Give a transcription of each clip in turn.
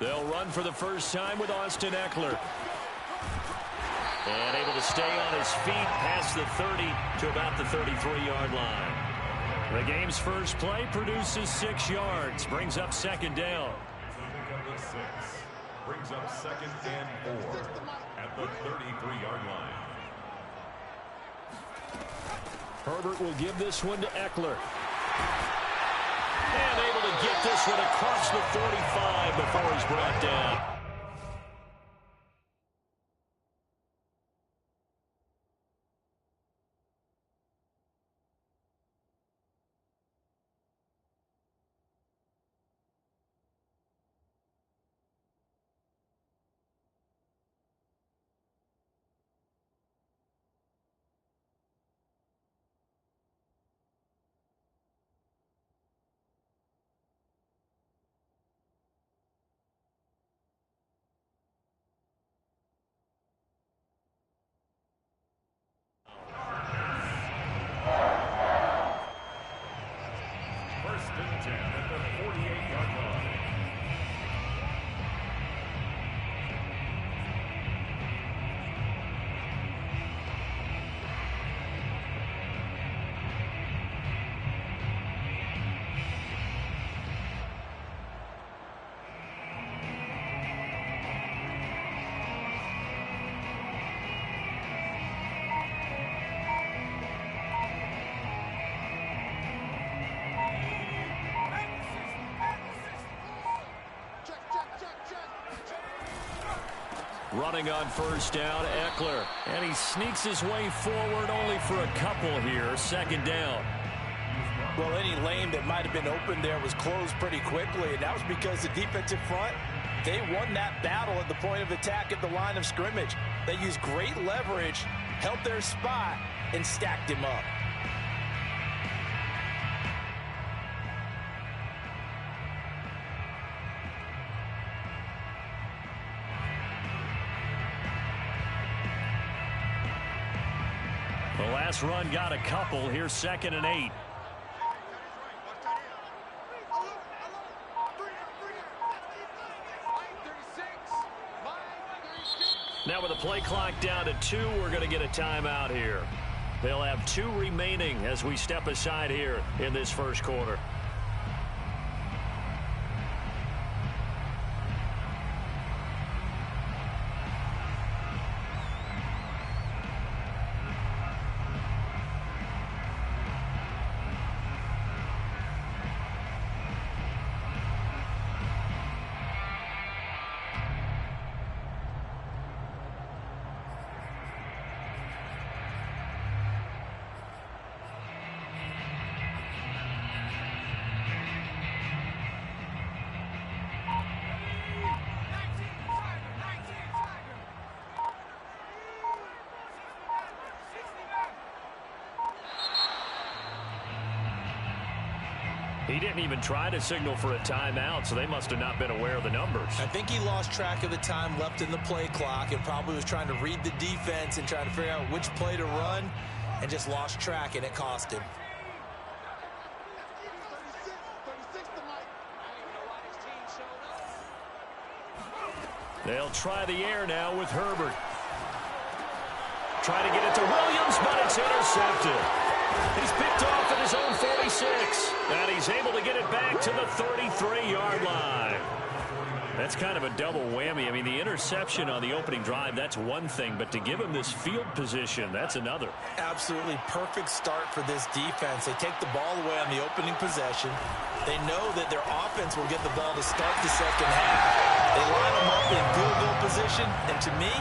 They'll run for the first time with Austin Eckler. And able to stay on his feet past the 30 to about the 33-yard line. The game's first play produces 6 yards. Brings up second down. Brings up second and 4 at the 33-yard line. Herbert will give this one to Eckler. And able to get this one across the 45 before he's brought down. First and 10 at the 48-yard line. Running on first down, Eckler. And he sneaks his way forward only for a couple here. Second down. Well, any lane that might have been open there was closed pretty quickly, and that was because the defensive front, they won that battle at the point of attack at the line of scrimmage. They used great leverage, held their spot, and stacked him up. The last run got a couple. Here's second and 8. Now with the play clock down to 2, we're going to get a timeout here. They'll have 2 remaining as we step aside here in this first quarter. He didn't even try to signal for a timeout, so they must have not been aware of the numbers. I think he lost track of the time left in the play clock and probably was trying to read the defense and trying to figure out which play to run and just lost track, and it cost him. They'll try the air now with Herbert. Try to get it to Williams, but it's intercepted. He's picked off at his own 46, and he's able to get it back to the 33-yard line. That's kind of a double whammy. I mean, the interception on the opening drive, that's one thing, but to give him this field position, that's another. Absolutely perfect start for this defense. They take the ball away on the opening possession. They know that their offense will get the ball to start the second half. They line them up in field goal position, and to me,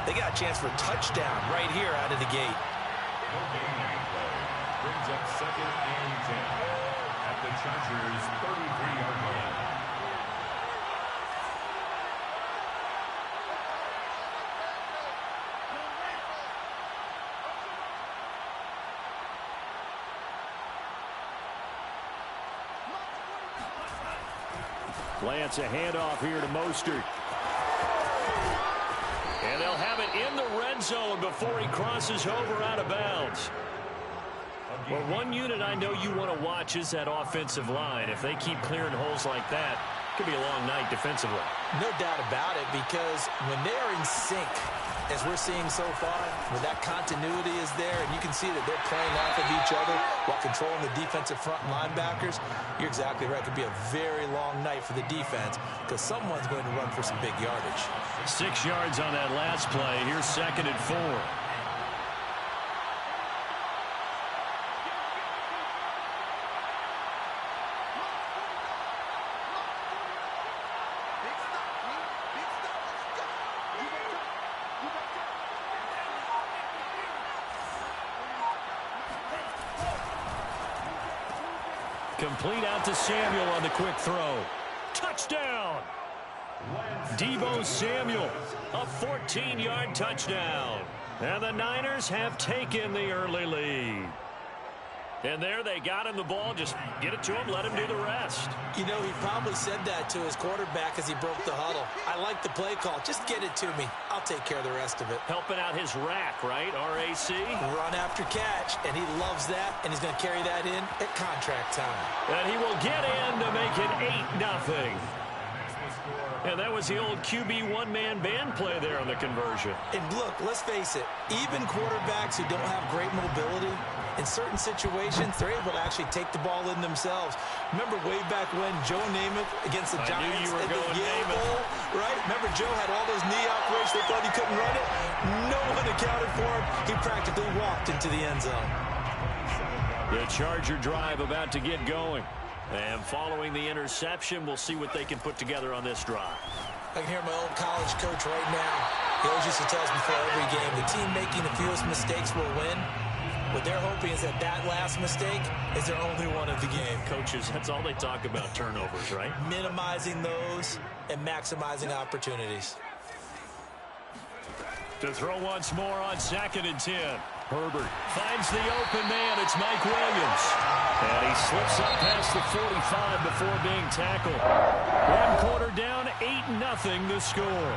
they got a chance for a touchdown right here out of the gate. Brings up second and 10 at the Chargers' 33-yard line. Lance, a handoff here to Mostert. And they'll have it in the red zone before he crosses over out of bounds. Well, one unit I know you want to watch is that offensive line. If they keep clearing holes like that, it could be a long night defensively. No doubt about it, because when they are in sync, as we're seeing so far, when that continuity is there and you can see that they're playing off of each other while controlling the defensive front linebackers, you're exactly right. It could be a very long night for the defense because someone's going to run for some big yardage. 6 yards on that last play. Here's 2nd and 4. Complete out to Samuel on the quick throw. Touchdown! Deebo Samuel, a 14-yard touchdown. And the Niners have taken the early lead. And there they got him the ball. Just get it to him, let him do the rest. You know, he probably said that to his quarterback as he broke the huddle. I like the play call. Just get it to me. I'll take care of the rest of it. Helping out his rack, right? RAC. Run after catch, and he loves that, and he's going to carry that in at contract time. And he will get in to make it 8-0. And that was the old QB one-man band play there on the conversion. And look, let's face it, even quarterbacks who don't have great mobility, in certain situations, they're able to actually take the ball in themselves. Remember way back when Joe Namath against the Giants at the Yale Bowl, right? Remember Joe had all those knee operations. They thought he couldn't run it. No one accounted for him. He practically walked into the end zone. The Charger drive about to get going. And following the interception, we'll see what they can put together on this drive. I can hear my old college coach right now. He always used to tell us before every game, the team making the fewest mistakes will win. What they're hoping is that last mistake is their only one of the game. Coaches, that's all they talk about, turnovers, right? Minimizing those and maximizing opportunities. To throw once more on 2nd and 10. Herbert finds the open man. It's Mike Williams. And he slips up past the 45 before being tackled. 1 quarter down, 8-0 the score.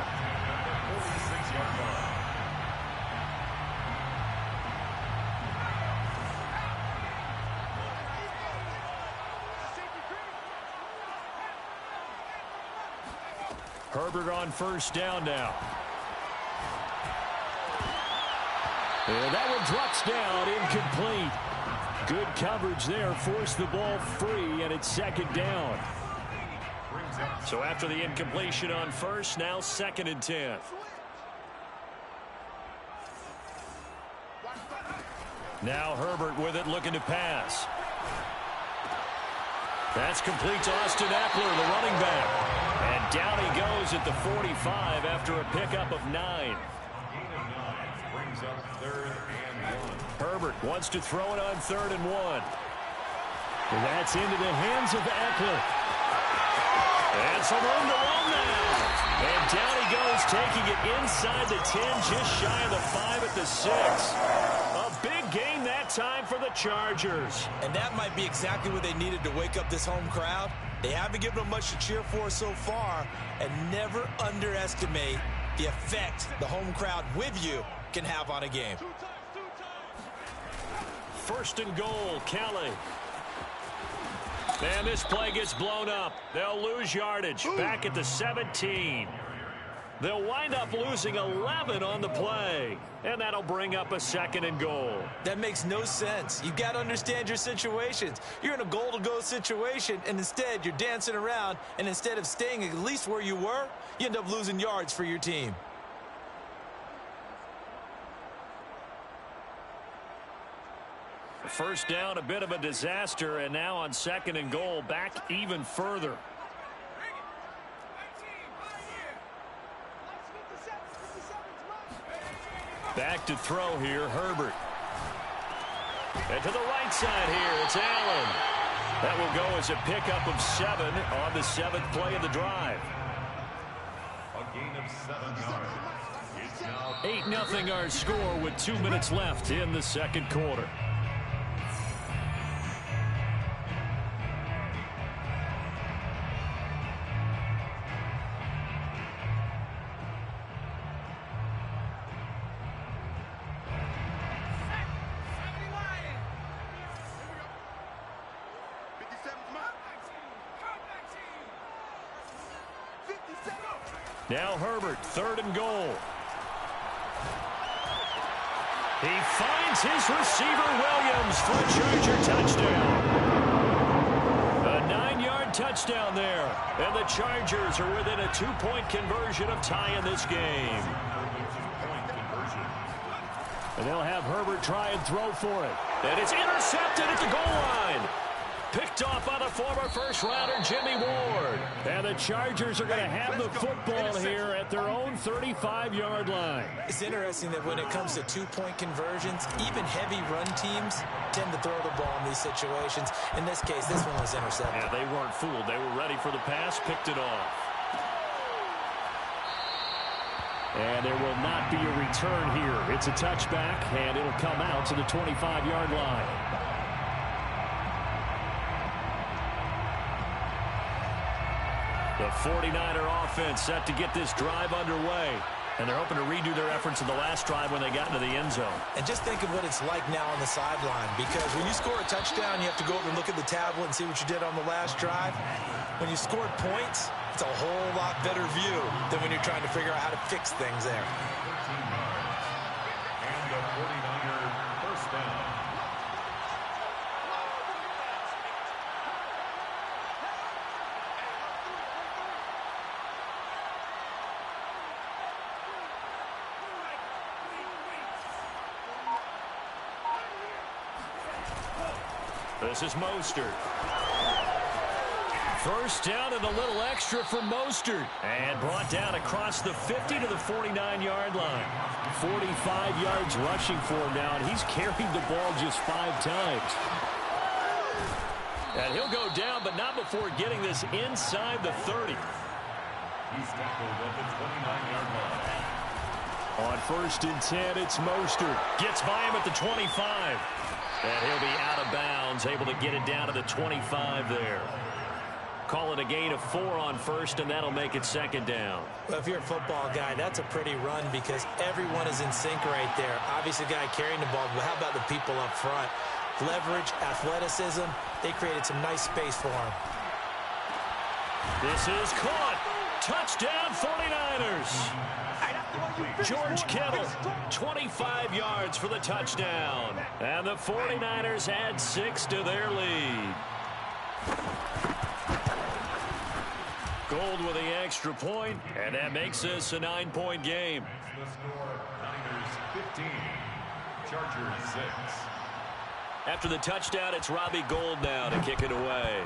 Herbert on 1st down now. And that one drops down, incomplete. Good coverage there, forced the ball free, and it's 2nd down. So after the incompletion on 1st, now 2nd and 10. Now Herbert with it, looking to pass. That's complete to Austin Eckler, the running back. And down he goes at the 45 after a pickup of 9. Herbert wants to throw it on 3rd and 1. And that's into the hands of Eckler. And some room to run now. And down he goes, taking it inside the 10, just shy of the 5 at the 6. A big gain that time for the Chargers. And that might be exactly what they needed to wake up this home crowd. They haven't given them much to cheer for so far, and never underestimate the effect the home crowd with you can have on a game. 1st and goal, Kelly. And this play gets blown up. They'll lose yardage back at the 17. They'll wind up losing 11 on the play. And that'll bring up a 2nd and goal. That makes no sense. You've got to understand your situations. You're in a goal-to-go situation, and instead you're dancing around, and instead of staying at least where you were, you end up losing yards for your team. First down, a bit of a disaster, and now on 2nd and goal, back even further. Back to throw here, Herbert. And to the right side here, it's Allen. That will go as a pickup of 7 on the 7th play of the drive. A gain of 7 yards. 8-0 our score with 2 minutes left in the 2nd quarter. Now Herbert, 3rd and goal. He finds his receiver, Williams, for a Charger touchdown. A 9-yard touchdown there. And the Chargers are within a 2-point conversion of tying this game. And they'll have Herbert try and throw for it. And it's intercepted at the goal line. Picked off by the former first-rounder, Jimmy Ward. And the Chargers are going to have the football here at their own 35-yard line. It's interesting that when it comes to 2-point conversions, even heavy run teams tend to throw the ball in these situations. In this case, this one was intercepted. Yeah, they weren't fooled. They were ready for the pass, picked it off. And there will not be a return here. It's a touchback, and it'll come out to the 25-yard line. The 49er offense set to get this drive underway. And they're hoping to redo their efforts in the last drive when they got into the end zone. And just think of what it's like now on the sideline. Because when you score a touchdown, you have to go over and look at the tablet and see what you did on the last drive. When you scored points, it's a whole lot better view than when you're trying to figure out how to fix things there. 13 yards. And the 49er first down. This is Mostert. First down and a little extra for Mostert. And brought down across the 50 to the 49-yard line. 45 yards rushing for him now, and he's carried the ball just 5 times. And he'll go down, but not before getting this inside the 30. He's tackled at the 29-yard line. On 1st and 10, it's Mostert. Gets by him at the 25. And he'll be out of bounds, able to get it down to the 25 there. Call it a gain of 4 on 1st, and that'll make it 2nd down. Well, if you're a football guy, that's a pretty run because everyone is in sync right there. Obviously, the guy carrying the ball, but how about the people up front? Leverage, athleticism, they created some nice space for him. This is caught. Touchdown, 49ers. George Kittle, 25 yards for the touchdown. And the 49ers add 6 to their lead. Gold with the extra point, and that makes this a 9-point game. The score, Niners 15, Chargers 6. After the touchdown, it's Robbie Gould now to kick it away.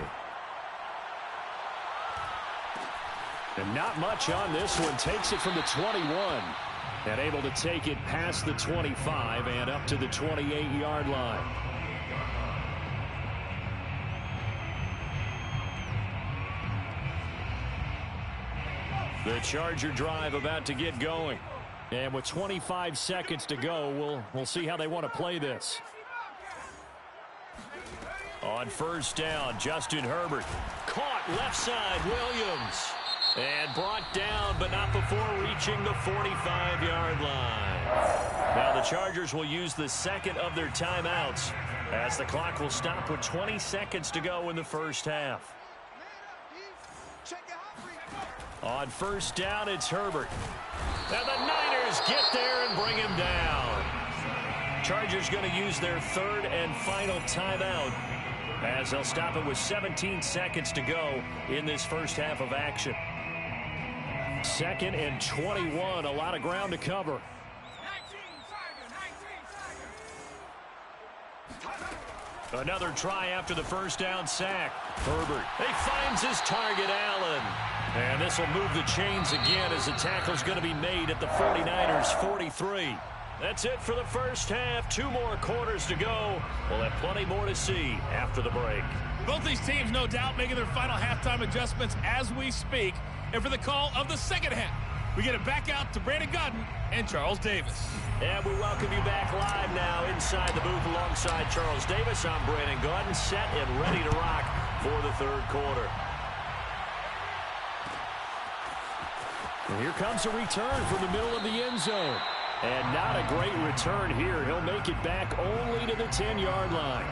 And not much on this one. Takes it from the 21. And able to take it past the 25 and up to the 28-yard line. The Charger drive about to get going. And with 25 seconds to go, we'll see how they want to play this. On 1st down, Justin Herbert. Caught left side, Williams. And brought down, but not before reaching the 45-yard line. Now the Chargers will use the second of their timeouts as the clock will stop with 20 seconds to go in the first half. On 1st down, it's Herbert. And the Niners get there and bring him down. Chargers going to use their 3rd and final timeout as they'll stop it with 17 seconds to go in this first half of action. 2nd and 21, a lot of ground to cover. Another try after the first down sack. Herbert, he finds his target, Allen. And this will move the chains again as the tackle's going to be made at the 49ers 43. That's it for the first half. 2 more quarters to go. We'll have plenty more to see after the break. Both these teams, no doubt, making their final halftime adjustments as we speak. And for the call of the second half, we get it back out to Brandon Godden and Charles Davis. And we welcome you back live now inside the booth alongside Charles Davis. I'm Brandon Godden, set and ready to rock for the 3rd quarter. And here comes a return from the middle of the end zone. And not a great return here. He'll make it back only to the 10-yard line.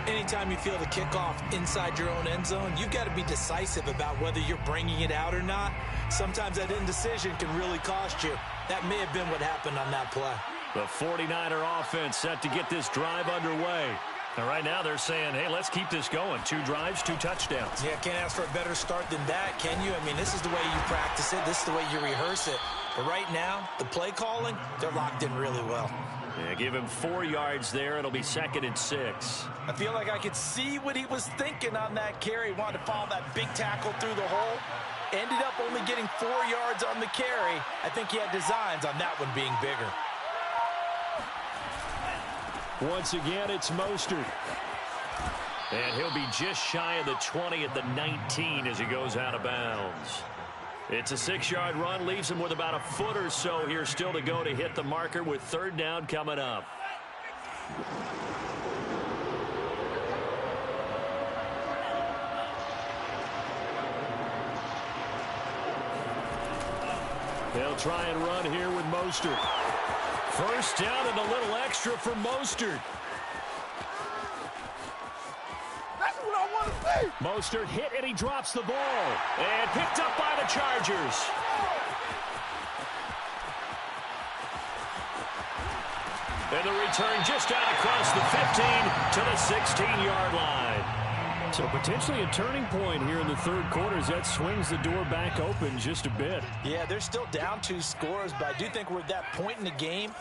Anytime you feel the kickoff inside your own end zone, you've got to be decisive about whether you're bringing it out or not. Sometimes that indecision can really cost you. That may have been what happened on that play. The 49er offense set to get this drive underway. And right now they're saying, hey, let's keep this going. 2 drives, 2 touchdowns. Yeah, can't ask for a better start than that, can you? I mean, this is the way you practice it. This is the way you rehearse it. But right now, the play calling, they're locked in really well. Yeah, give him 4 yards there. It'll be 2nd and 6. I feel like I could see what he was thinking on that carry. He wanted to follow that big tackle through the hole. Ended up only getting 4 yards on the carry. I think he had designs on that one being bigger. Once again, it's Mostert. And he'll be just shy of the 20 at the 19 as he goes out of bounds. It's a 6-yard run, leaves him with about a foot or so here still to go to hit the marker with 3rd down coming up. They'll try and run here with Mostert. 1st down and a little extra for Mostert. That's what I want to see. Mostert hit and he drops the ball. And picked up by the Chargers. And the return just out across the 15 to the 16-yard line. So potentially a turning point here in the 3rd quarter as that swings the door back open just a bit. Yeah, they're still down 2 scores, but I do think we're at that point in the game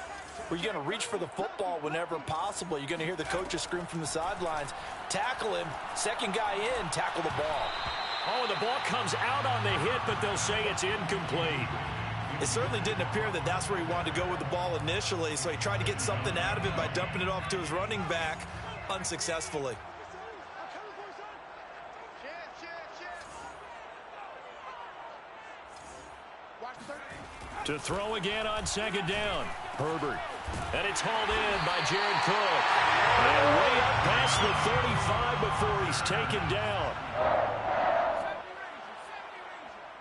where you're going to reach for the football whenever possible. You're going to hear the coaches scream from the sidelines. Tackle him. 2nd guy in, tackle the ball. Oh, and the ball comes out on the hit, but they'll say it's incomplete. It certainly didn't appear that that's where he wanted to go with the ball initially, so he tried to get something out of it by dumping it off to his running back unsuccessfully. To throw again on 2nd down. Herbert. And it's hauled in by Jared Cook. And way up past the 35 before he's taken down.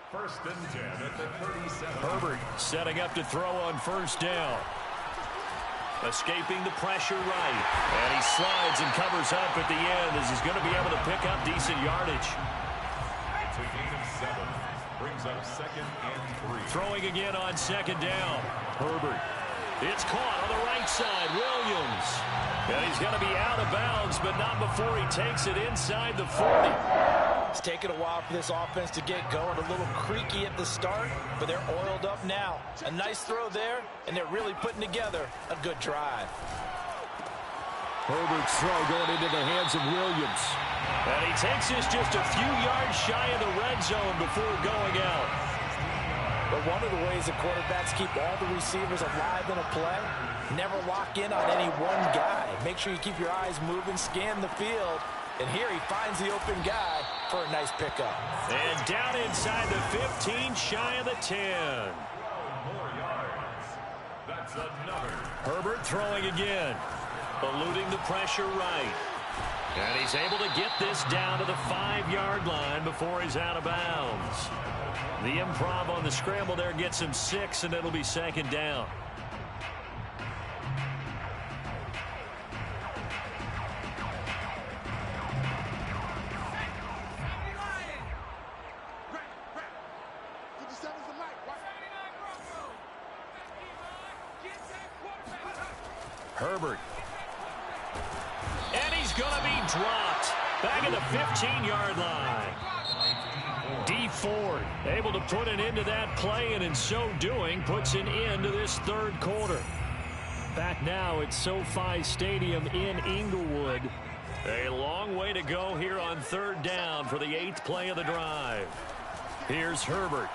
1st and 10 at the 37. Herbert setting up to throw on 1st down. Escaping the pressure right. And he slides and covers up at the end as he's going to be able to pick up decent yardage. It's a gain of 7. Brings up 2nd and 3. Throwing again on 2nd down. Herbert. It's caught on the right side. Williams. And he's going to be out of bounds, but not before he takes it inside the 40. It's taken a while for this offense to get going. A little creaky at the start, but they're oiled up now. A nice throw there, and they're really putting together a good drive. Herbert's throw going into the hands of Williams. And he takes this just a few yards shy of the red zone before going out. But one of the ways the quarterbacks keep all the receivers alive in a play, never lock in on any one guy. Make sure you keep your eyes moving, scan the field. And here he finds the open guy for a nice pickup. And down inside the 15, shy of the 10. More yards. That's another. Herbert throwing again. Eluding the pressure right. And he's able to get this down to the 5-yard line before he's out of bounds. The improv on the scramble there gets him 6, and it'll be 2nd down. Herbert. And he's going to be dropped. Back at the 15-yard line. D Ford able to put an end to that play, and in so doing puts an end to this 3rd quarter. Back now at SoFi Stadium in Inglewood. A long way to go here on 3rd down for the 8th play of the drive. Here's Herbert.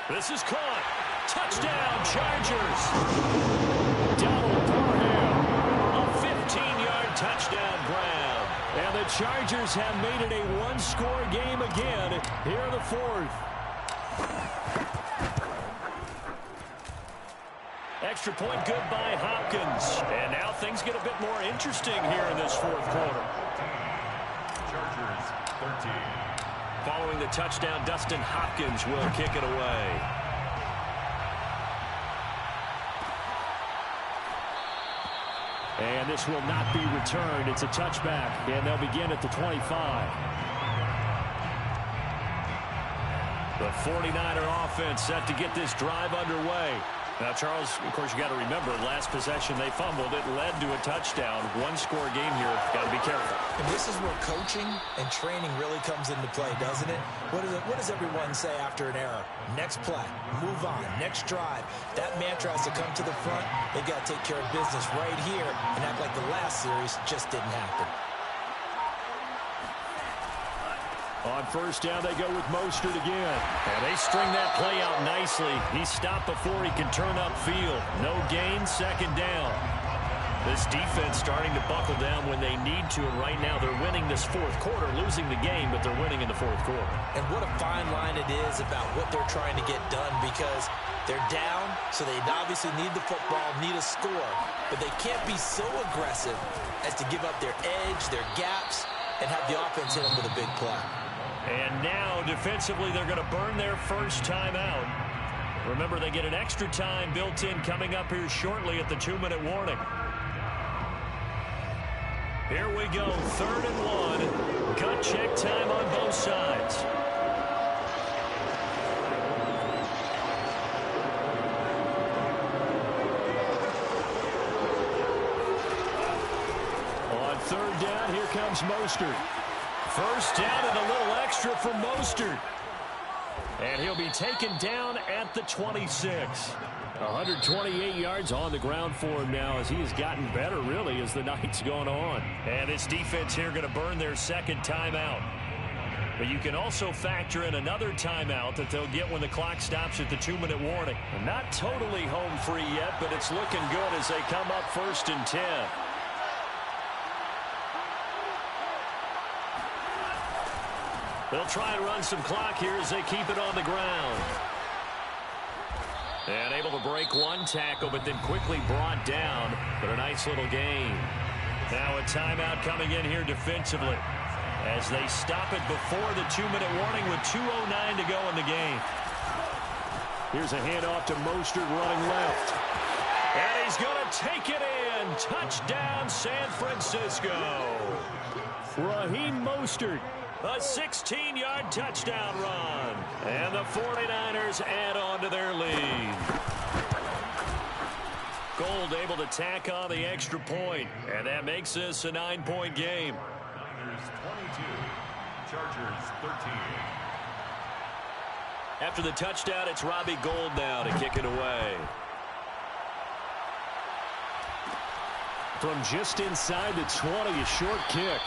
This is caught. Touchdown, Chargers. Donald Parham, a 15-yard touchdown grab. And the Chargers have made it a 1-score game again here in the 4th. Extra point good by Hopkins. And now things get a bit more interesting here in this 4th quarter. Chargers 13. Following the touchdown, Dustin Hopkins will kick it away. And this will not be returned. It's a touchback, and they'll begin at the 25. The 49er offense set to get this drive underway. Now, Charles, of course, you got to remember, last possession they fumbled. It led to a touchdown. One-score game here. Got to be careful. And this is where coaching and training really comes into play, doesn't it? What does everyone say after an error? Next play, move on, next drive. That mantra has to come to the front. They've got to take care of business right here and act like the last series just didn't happen. On first down, they go with Mostert again. And they string that play out nicely. He's stopped before he can turn upfield. No gain, second down. This defense starting to buckle down when they need to, and right now they're winning this fourth quarter, losing the game, but they're winning in the fourth quarter. And what a fine line it is about what they're trying to get done, because they're down, so they obviously need the football, need a score, but they can't be so aggressive as to give up their edge, their gaps, and have the offense hit them with a big play. And now, defensively, they're going to burn their first timeout. Remember, they get an extra time built in coming up here shortly at the 2-minute warning. Here we go, 3rd and 1. Cut check time on both sides. On 3rd down, here comes Mostert. First down and a little extra for Mostert. And he'll be taken down at the 26. 128 yards on the ground for him now as he has gotten better, really, as the night's gone on. And this defense here going to burn their second timeout. But you can also factor in another timeout that they'll get when the clock stops at the 2-minute warning. And not totally home free yet, but it's looking good as they come up 1st and 10. They'll try and run some clock here as they keep it on the ground. And able to break one tackle, but then quickly brought down. But a nice little gain. Now a timeout coming in here defensively as they stop it before the 2-minute warning with 2:09 to go in the game. Here's a handoff to Mostert running left. And he's going to take it in. Touchdown, San Francisco. Raheem Mostert. A 16-yard touchdown run. And the 49ers add on to their lead. Gold able to tack on the extra point. And that makes this a 9-point game. Niners 22, Chargers 13. After the touchdown, it's Robbie Gould now to kick it away. From just inside the 20, a short kick.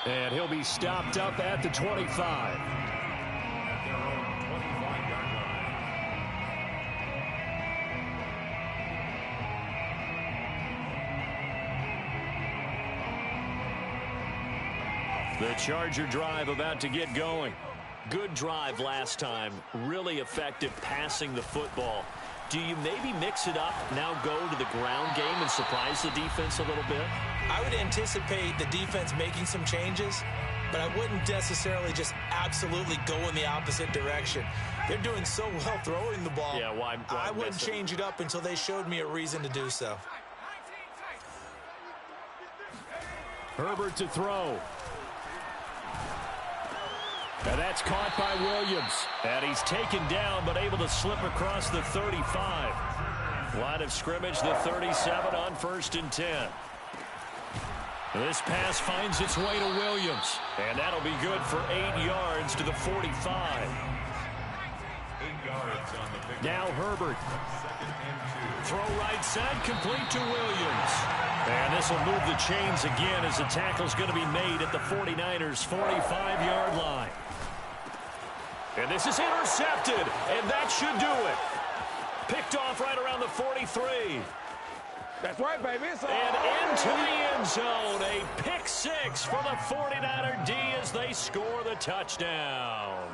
And he'll be stopped up at the 25. At their own 25-yard line. The Charger drive about to get going. Good drive last time. Really effective passing the football. Do you maybe mix it up, now go to the ground game and surprise the defense a little bit? I would anticipate the defense making some changes, but I wouldn't necessarily just absolutely go in the opposite direction. They're doing so well throwing the ball. Yeah, why I wouldn't change it up until they showed me a reason to do so. Herbert to throw. And that's caught by Williams. And he's taken down, but able to slip across the 35. Line of scrimmage, the 37 on 1st and 10. This pass finds its way to Williams. And that'll be good for 8 yards to the 45. 8 yards on the pick. Now Herbert. 2nd and 2. Throw right side, complete to Williams. And this will move the chains again as the tackle's going to be made at the 49ers' 45-yard line. And this is intercepted, and that should do it. Picked off right around the 43. That's right, baby. It's all And into the end zone. A pick 6 for the 49er D as they score the touchdown.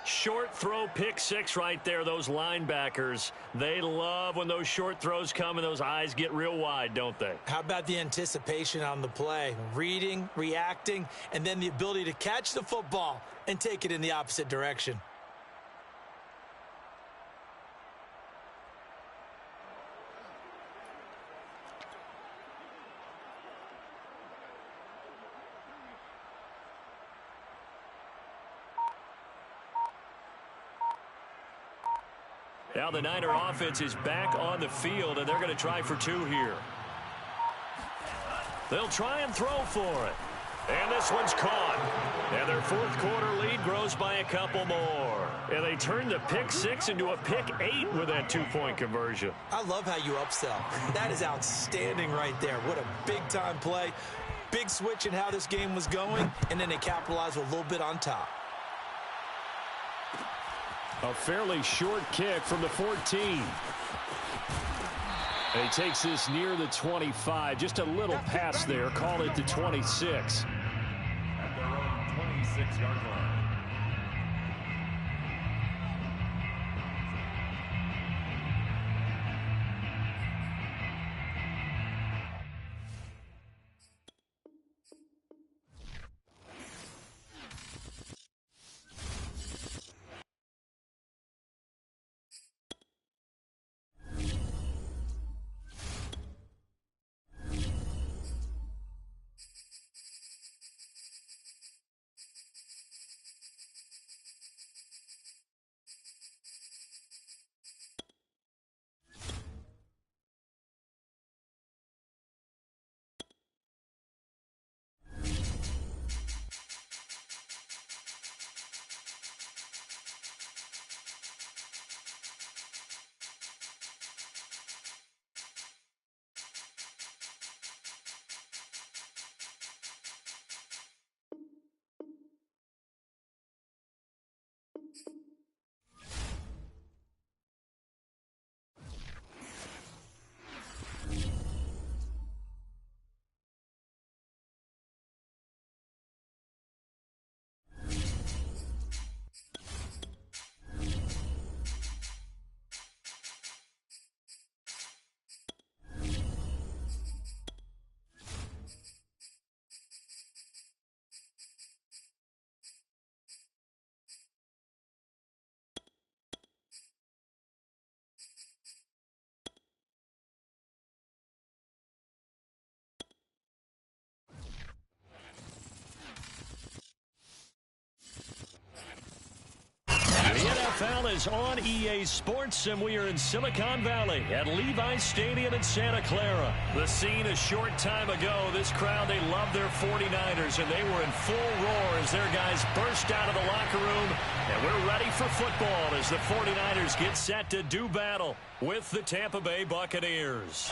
Short throw pick 6 right there. Those linebackers, they love when those short throws come and those eyes get real wide, don't they? How about the anticipation on the play? Reading, reacting, and then the ability to catch the football and take it in the opposite direction. Now the Niner offense is back on the field, and they're going to try for 2 here. They'll try and throw for it. And this one's caught. And their fourth quarter lead grows by a couple more. And they turn the pick 6 into a pick 8 with that 2-point conversion. I love how you upsell. That is outstanding right there. What a big-time play. Big switch in how this game was going, and then they capitalized with a little bit on top. A fairly short kick from the 14. And he takes this near the 25. Just a little pass there. Call it the 26. At their own 26-yard line. NFL is on EA Sports, and we are in Silicon Valley at Levi's Stadium in Santa Clara. The scene a short time ago, this crowd, they love their 49ers, and they were in full roar as their guys burst out of the locker room. And we're ready for football as the 49ers get set to do battle with the Tampa Bay Buccaneers.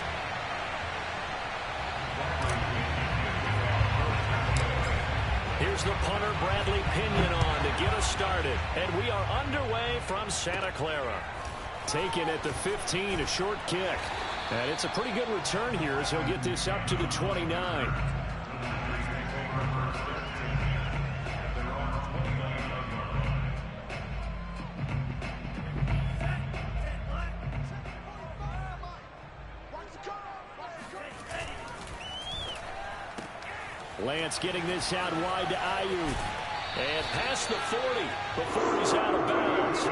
Here's the punter, Bradley Pinion, on to get us started. And we are underway from Santa Clara. Taken at the 15, a short kick. And it's a pretty good return here as he'll get this up to the 29. Lance getting this out wide to Ayuk. And past the 40 before he's out of bounds.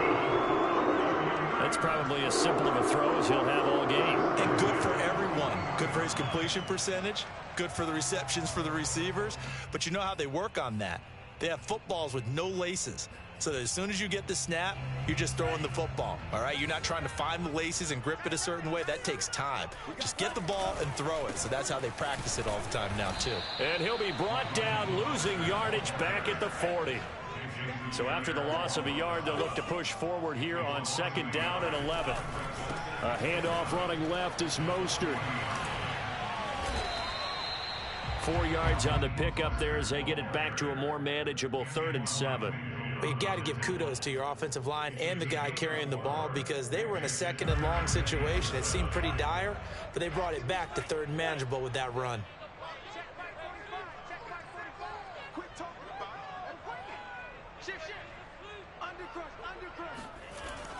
That's probably as simple of a throw as he'll have all game. And good for everyone. Good for his completion percentage. Good for the receptions for the receivers. But you know how they work on that. They have footballs with no laces. So that as soon as you get the snap, you're just throwing the football, all right? You're not trying to find the laces and grip it a certain way. That takes time. Just get the ball and throw it. So that's how they practice it all the time now, too. And he'll be brought down, losing yardage back at the 40. So after the loss of a yard, they'll look to push forward here on 2nd down and 11. A handoff running left is Mostert. 4 yards on the pickup there as they get it back to a more manageable 3rd and 7. But you got to give kudos to your offensive line and the guy carrying the ball because they were in a 2nd and long situation. It seemed pretty dire, but they brought it back to 3rd and manageable with that run.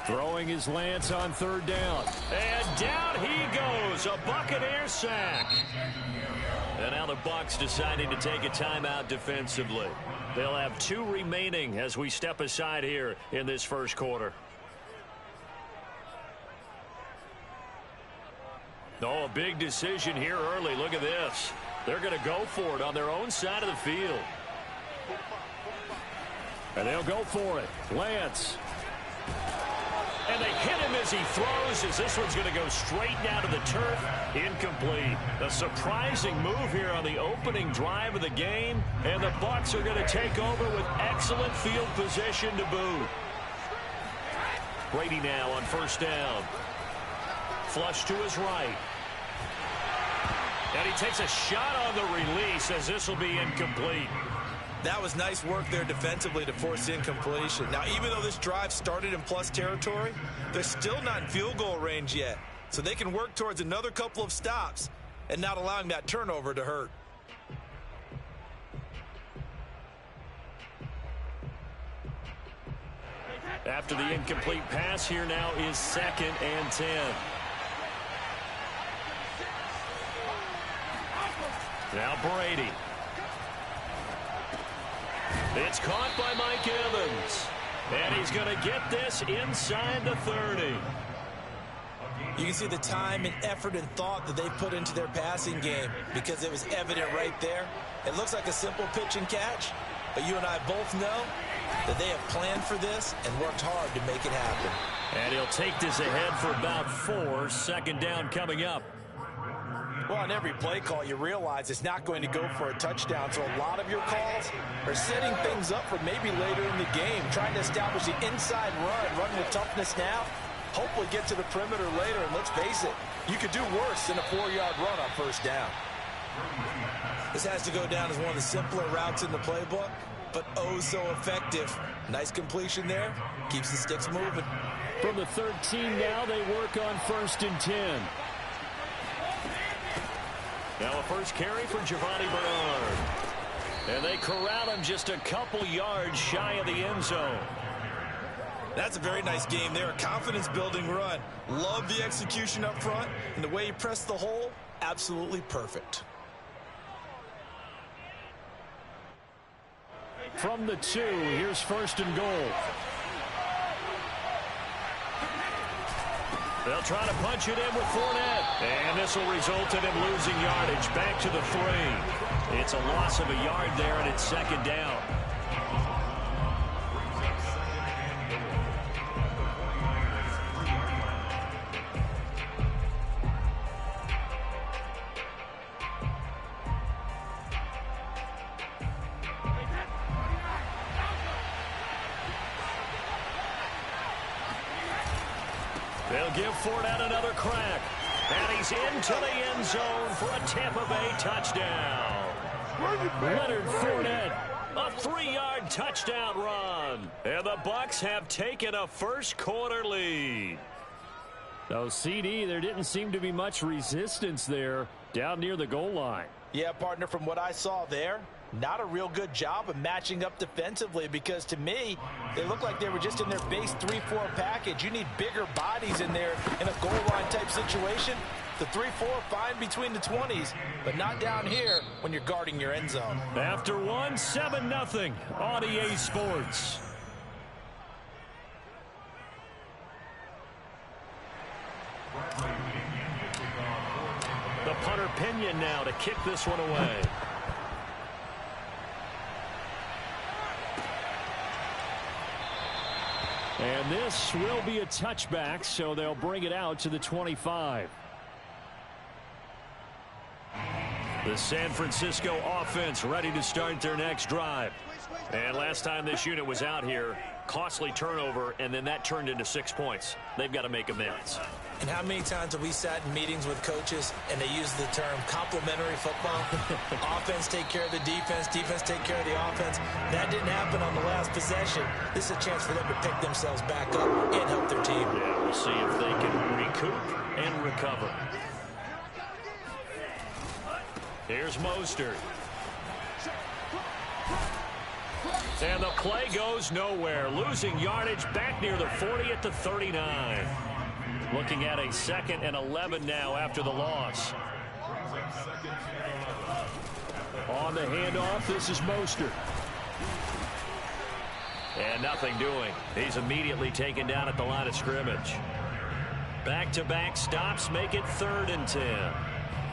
Throwing his Lance on 3rd down. And down he goes. A Buccaneer sack. And now the Bucs deciding to take a timeout defensively. They'll have 2 remaining as we step aside here in this first quarter. Oh, a big decision here early. Look at this. They're going to go for it on their own side of the field. And they'll go for it. Lance. And they hit him as as he throws, as this one's going to go straight down to the turf. Incomplete. A surprising move here on the opening drive of the game, and the Bucs are going to take over with excellent field position to boot. Brady now on first down. Flush to his right. And he takes a shot on the release as this will be incomplete. That was nice work there defensively to force incompletion. Now, even though this drive started in plus territory, they're still not in field goal range yet. So they can work towards another couple of stops and not allowing that turnover to hurt. After the incomplete pass, here now is 2nd and 10. Now Brady. It's caught by Mike Evans. And he's going to get this inside the 30. You can see the time and effort and thought that they put into their passing game because it was evident right there. It looks like a simple pitch and catch, but you and I both know that they have planned for this and worked hard to make it happen. And he'll take this ahead for about 4. 2nd down coming up. Well, on every play call, you realize it's not going to go for a touchdown, so a lot of your calls are setting things up for maybe later in the game, trying to establish the inside run with toughness now, hopefully get to the perimeter later, and let's face it, you could do worse than a 4-yard run on first down. This has to go down as one of the simpler routes in the playbook, but oh so effective. Nice completion there, keeps the sticks moving. From the 13 now, they work on 1st and 10. Now a first carry for Giovanni Bernard. And they corral him just a couple yards shy of the end zone. That's a very nice game there. A confidence-building run. Love the execution up front. And the way he pressed the hole, absolutely perfect. From the 2, here's 1st and goal. They'll try to punch it in with Fournette. And this will result in him losing yardage back to the 3. It's a loss of a yard there, and it's 2nd down. They'll give Fournette another crack. And he's into the end zone for a Tampa Bay touchdown. Leonard Fournette, a 3-yard touchdown run. And the Bucs have taken a first-quarter lead. So, CD, there didn't seem to be much resistance there down near the goal line. Yeah, partner, from what I saw there, not a real good job of matching up defensively because, to me, they look like they were just in their base 3-4 package. You need bigger bodies in there in a goal line type situation. The 3-4 fine between the 20s, but not down here when you're guarding your end zone. After 1, 7-0 on EA Sports. The punter Pinion now to kick this one away. And this will be a touchback, so they'll bring it out to the 25. The San Francisco offense ready to start their next drive. And last time this unit was out here, costly turnover, and then that turned into 6 points. They've got to make amends. And how many times have we sat in meetings with coaches and they use the term complementary football? Offense take care of the defense, defense take care of the offense. That didn't happen on the last possession. This is a chance for them to pick themselves back up and help their team. Yeah, we'll see if they can recoup and recover. Here's Mostert. And the play goes nowhere. Losing yardage back near the 40 at the 39. Looking at a 2nd and 11 now after the loss. On the handoff, this is Mostert. And nothing doing. He's immediately taken down at the line of scrimmage. Back-to-back stops make it 3rd and 10.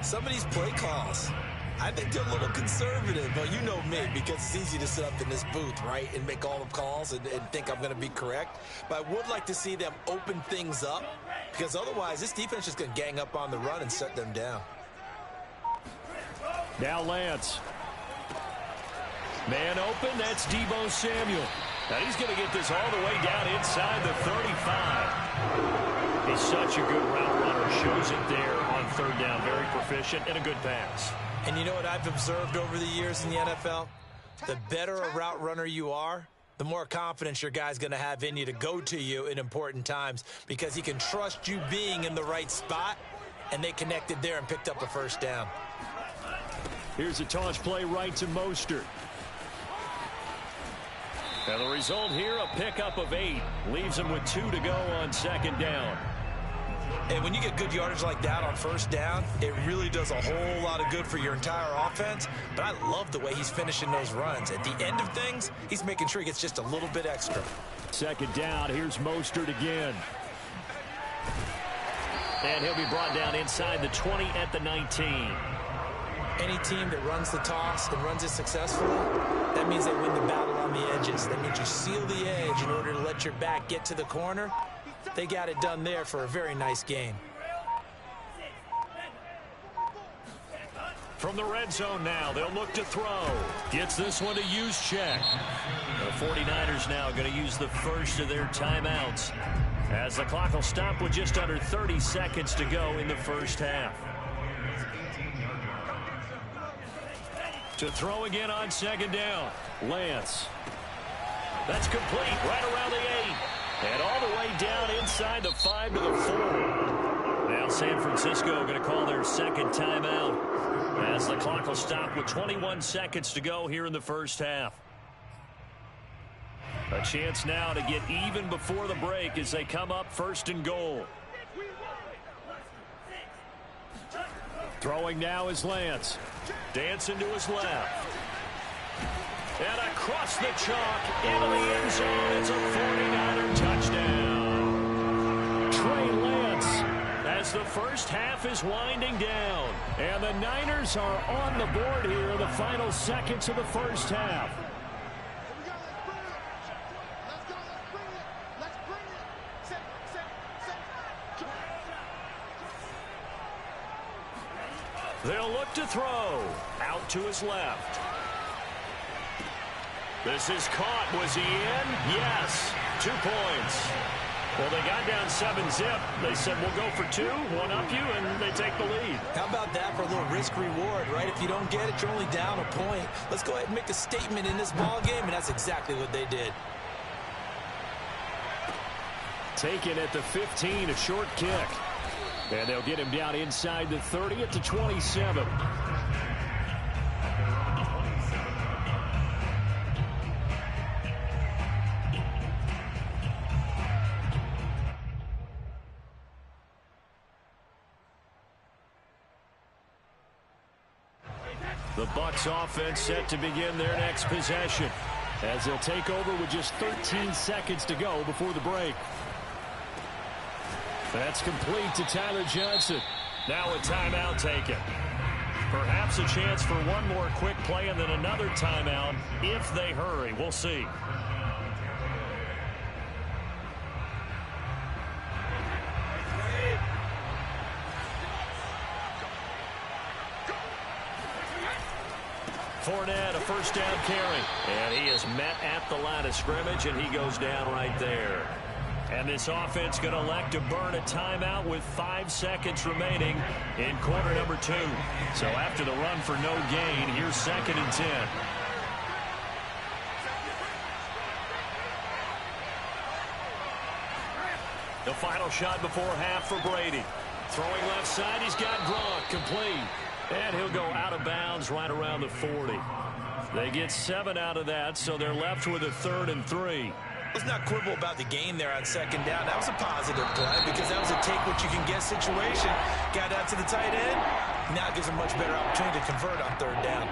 Some of these play calls, I think they're a little conservative, but you know me, because it's easy to sit up in this booth, right, and make all the calls and think I'm going to be correct. But I would like to see them open things up, because otherwise this defense is going to gang up on the run and shut them down. Now Lance. Man open, that's Deebo Samuel. Now he's going to get this all the way down inside the 35. He's such a good route runner. Shows it there on third down. Very proficient and a good pass. And you know what I've observed over the years in the NFL? The better a route runner you are, the more confidence your guy's going to have in you to go to you in important times, because he can trust you being in the right spot, and they connected there and picked up a first down. Here's a toss play right to Mostert. And the result here, a pickup of 8. Leaves him with 2 to go on second down. And when you get good yardage like that on first down, it really does a whole lot of good for your entire offense. But I love the way he's finishing those runs. At the end of things, he's making sure he gets just a little bit extra. Second down, here's Mostert again. And he'll be brought down inside the 20 at the 19. Any team that runs the toss and runs it successfully, that means they win the battle on the edges. That means you seal the edge in order to let your back get to the corner. They got it done there for a very nice game. From the red zone now, they'll look to throw. Gets this one to use check. The 49ers now going to use the first of their timeouts, as the clock will stop with just under 30 seconds to go in the first half. To throw again on second down. Lance. That's complete right around the 8. And all the way down inside the 5 to the 4. Now San Francisco going to call their second timeout, as the clock will stop with 21 seconds to go here in the first half. A chance now to get even before the break as they come up first and goal. Throwing now is Lance. Dancing to his left. And across the chalk into the end zone. It's a 49er touchdown. Trey Lance, as the first half is winding down. And the Niners are on the board here in the final seconds of the first half. They'll look to throw. Out to his left. This is caught. Was he in? Yes. 2 points. Well, they got down 7-zip. They said, we'll go for 2, one up you, and they take the lead. How about that for a little risk-reward, right? If you don't get it, you're only down a point. Let's go ahead and make a statement in this ball game, and that's exactly what they did. Taken at the 15, a short kick. And they'll get him down inside the 30 at the 27. The Bucs offense set to begin their next possession, as they'll take over with just 13 seconds to go before the break. That's complete to Tyler Johnson. Now a timeout taken. Perhaps a chance for one more quick play and then another timeout if they hurry. We'll see. Fournette, a first down carry. And he is met at the line of scrimmage, and he goes down right there. And this offense going to elect to burn a timeout with 5 seconds remaining in quarter number 2. So after the run for no gain, here's 2nd and 10. The final shot before half for Brady. Throwing left side, he's got Gronk, complete. And he'll go out of bounds right around the 40. They get 7 out of that, so they're left with a 3rd and 3. Let's not quibble about the gain there on second down. That was a positive play because that was a take-what-you-can-get situation. Got out to the tight end. Now it gives a much better opportunity to convert on 3rd down.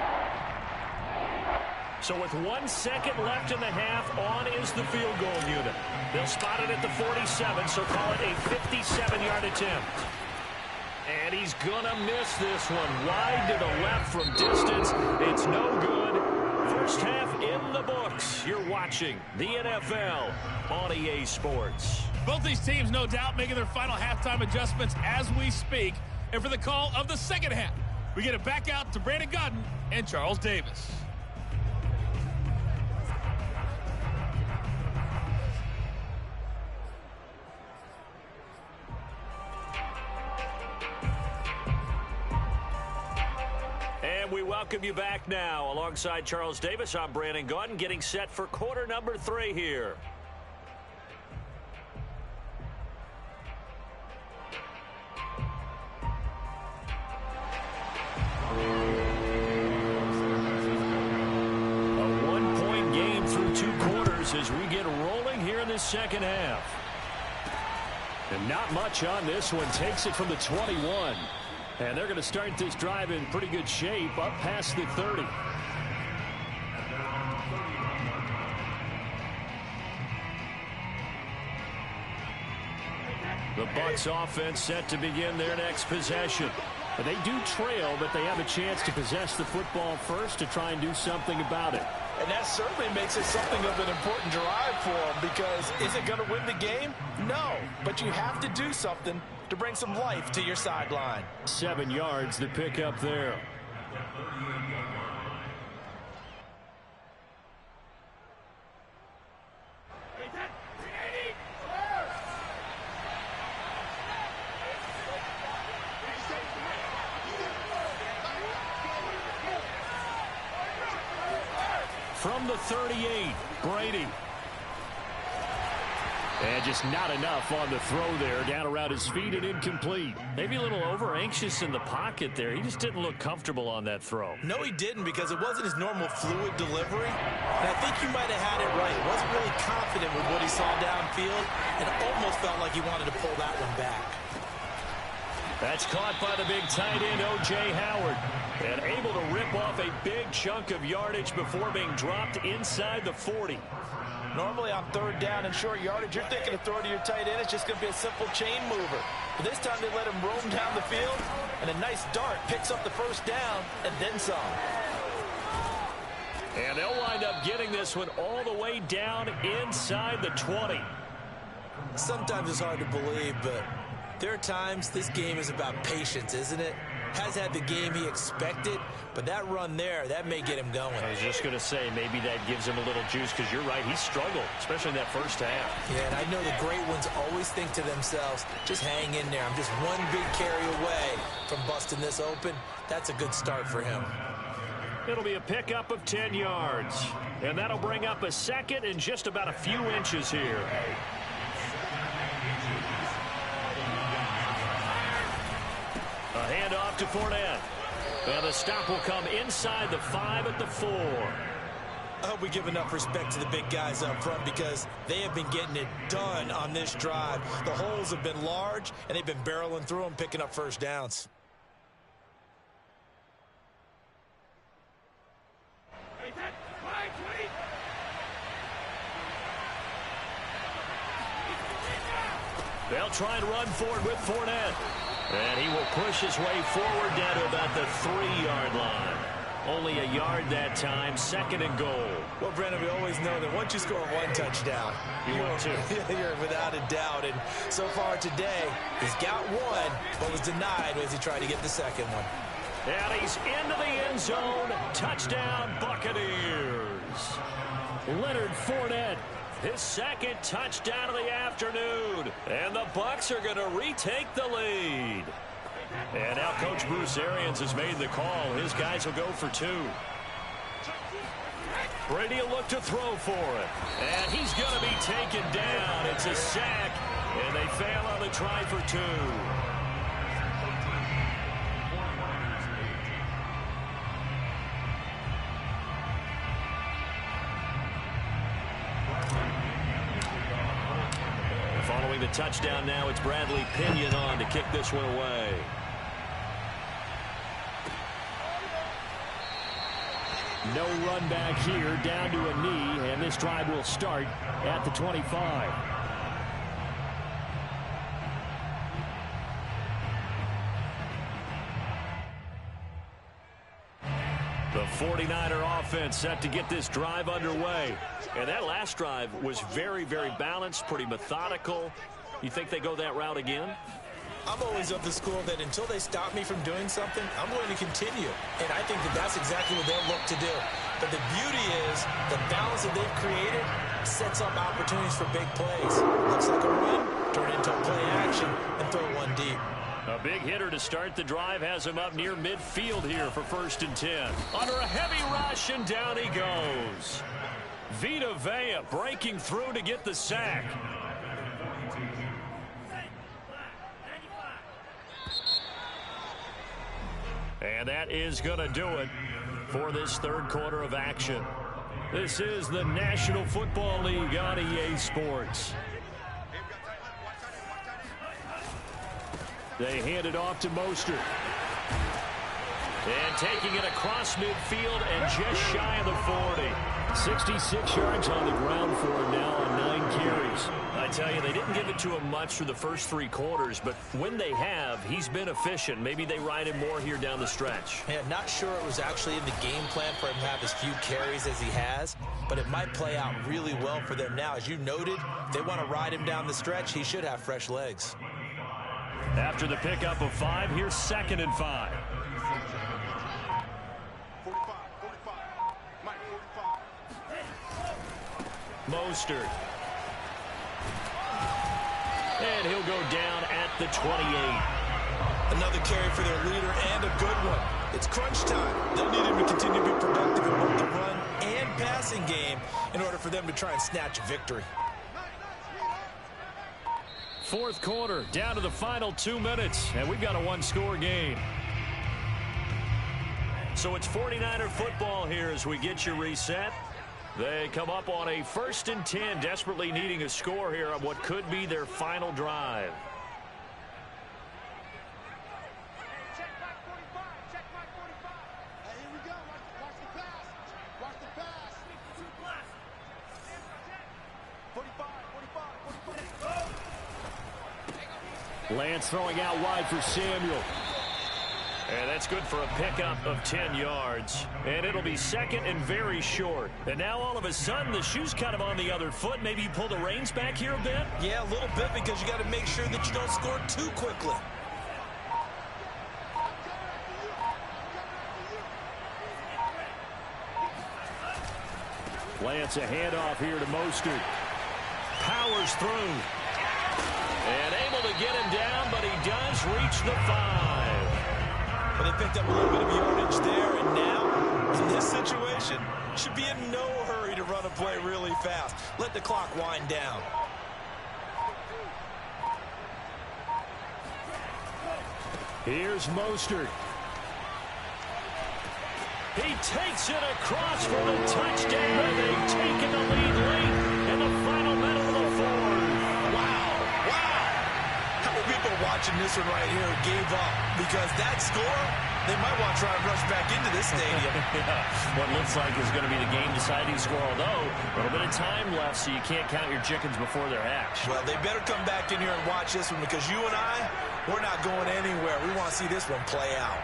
So with 1 second left in the half, on is the field goal unit. They'll spot it at the 47, so call it a 57-yard attempt. And he's going to miss this one. Wide to the left from distance. It's no good. First half in the books. You're watching the NFL on EA Sports. Both these teams, no doubt, making their final halftime adjustments as we speak. And for the call of the second half, we get it back out to Brandon Gaudin and Charles Davis. And we welcome you back now. Alongside Charles Davis, I'm Brandon Gaudin, getting set for quarter number 3 here. A one-point game through 2 quarters as we get rolling here in this second half. And not much on this one. Takes it from the 21. And they're going to start this drive in pretty good shape up past the 30. The Bucs offense set to begin their next possession. They do trail, but they have a chance to possess the football first to try and do something about it. And that certainly makes it something of an important drive for them, because is it going to win the game? No, but you have to do something to bring some life to your sideline. 7 yards the pick up there. From the 38, Brady. And just not enough on the throw there. Down around his feet and incomplete. Maybe a little over-anxious in the pocket there. He just didn't look comfortable on that throw. No, he didn't, because it wasn't his normal fluid delivery. And I think you might have had it right. He wasn't really confident with what he saw downfield, and almost felt like he wanted to pull that one back. That's caught by the big tight end, O.J. Howard. And able to rip off a big chunk of yardage before being dropped inside the 40. Normally on third down and short yardage, you're thinking of throwing to your tight end. It's just going to be a simple chain mover. But this time they let him roam down the field, and a nice dart picks up the first down and then some. And they'll wind up getting this one all the way down inside the 20. Sometimes it's hard to believe, but there are times this game is about patience, isn't it? Has had the game he expected, but that run there, that may get him going. I was just going to say, maybe that gives him a little juice, because you're right, he struggled, especially in that first half. Yeah, and I know the great ones always think to themselves, just hang in there. I'm just one big carry away from busting this open. That's a good start for him. It'll be a pickup of 10 yards. And that'll bring up a second and just about a few inches here. A handoff to Fournette. And the stop will come inside the 5 at the 4. I hope we give enough respect to the big guys up front, because they have been getting it done on this drive. The holes have been large, and they've been barreling through them, picking up first downs. They'll try and run forward with Fournette. And he will push his way forward down to about the 3-yard line. Only a yard that time, 2nd and goal. Well, Brandon, we always know that once you score one touchdown, you're without a doubt. And so far today, he's got one, but was denied as he tried to get the second one. And he's into the end zone. Touchdown, Buccaneers. Leonard Fournette, his 2nd touchdown of the afternoon. And the Bucs are going to retake the lead. And now Coach Bruce Arians has made the call. His guys will go for 2. Brady will look to throw for it. And he's going to be taken down. It's a sack. And they fail on the try for 2. Following the touchdown now, it's Bradley Pinion on to kick this one away. No run back here, down to a knee, and this drive will start at the 25. 49er offense set to get this drive underway. And that last drive was very, very balanced, pretty methodical. You think they go that route again? I'm always of the school that until they stop me from doing something, I'm going to continue. And I think that that's exactly what they'll look to do. But the beauty is the balance that they've created sets up opportunities for big plays. Looks like a run, turn into a play action, and throw one deep. A big hitter to start the drive has him up near midfield here for 1st and 10. Under a heavy rush, and down he goes. Vita Vea breaking through to get the sack. And that is going to do it for this third quarter of action. This is the National Football League on EA Sports. They hand it off to Mostert. And taking it across midfield and just shy of the 40. 66 yards on the ground for him now on 9 carries. I tell you, they didn't give it to him much through the first 3 quarters, but when they have, he's been efficient. Maybe they ride him more here down the stretch. Yeah, not sure it was actually in the game plan for him to have as few carries as he has, but it might play out really well for them now. As you noted, they want to ride him down the stretch. He should have fresh legs. After the pickup of 5, here's 2nd and 5. Mostert. And he'll go down at the 28. Another carry for their leader and a good one. It's crunch time. They'll need him to continue to be productive in both the run and passing game in order for them to try and snatch a victory. 4th quarter, down to the final 2 minutes, and we've got a 1-score game. So it's 49er football here as we get you reset. They come up on a 1st and 10, desperately needing a score here on what could be their final drive. Check back 45. Check back 45. Here we go. Watch the pass. Watch the pass. 45, 45, 45. Lance throwing out wide for Samuel. And that's good for a pickup of 10 yards. And it'll be 2nd and very short. And now all of a sudden the shoe's kind of on the other foot. Maybe you pull the reins back here a bit? Yeah, a little bit, because you got to make sure that you don't score too quickly. Lance, a handoff here to Mostert. Powers through. And able to get him down, but he does reach the 5. But they picked up a little bit of yardage there, and now, in this situation, should be in no hurry to run a play really fast. Let the clock wind down. Here's Mostert. He takes it across for the touchdown. They've taken the lead late in the final minute of the 4th. Wow. How many people watching this one right here gave up? Because that score, they might want to try and rush back into this stadium. Yeah, what looks like is going to be the game-deciding score, although a little bit of time left, so you can't count your chickens before they're hatched. Well, they better come back in here and watch this one, because you and I, we're not going anywhere. We want to see this one play out.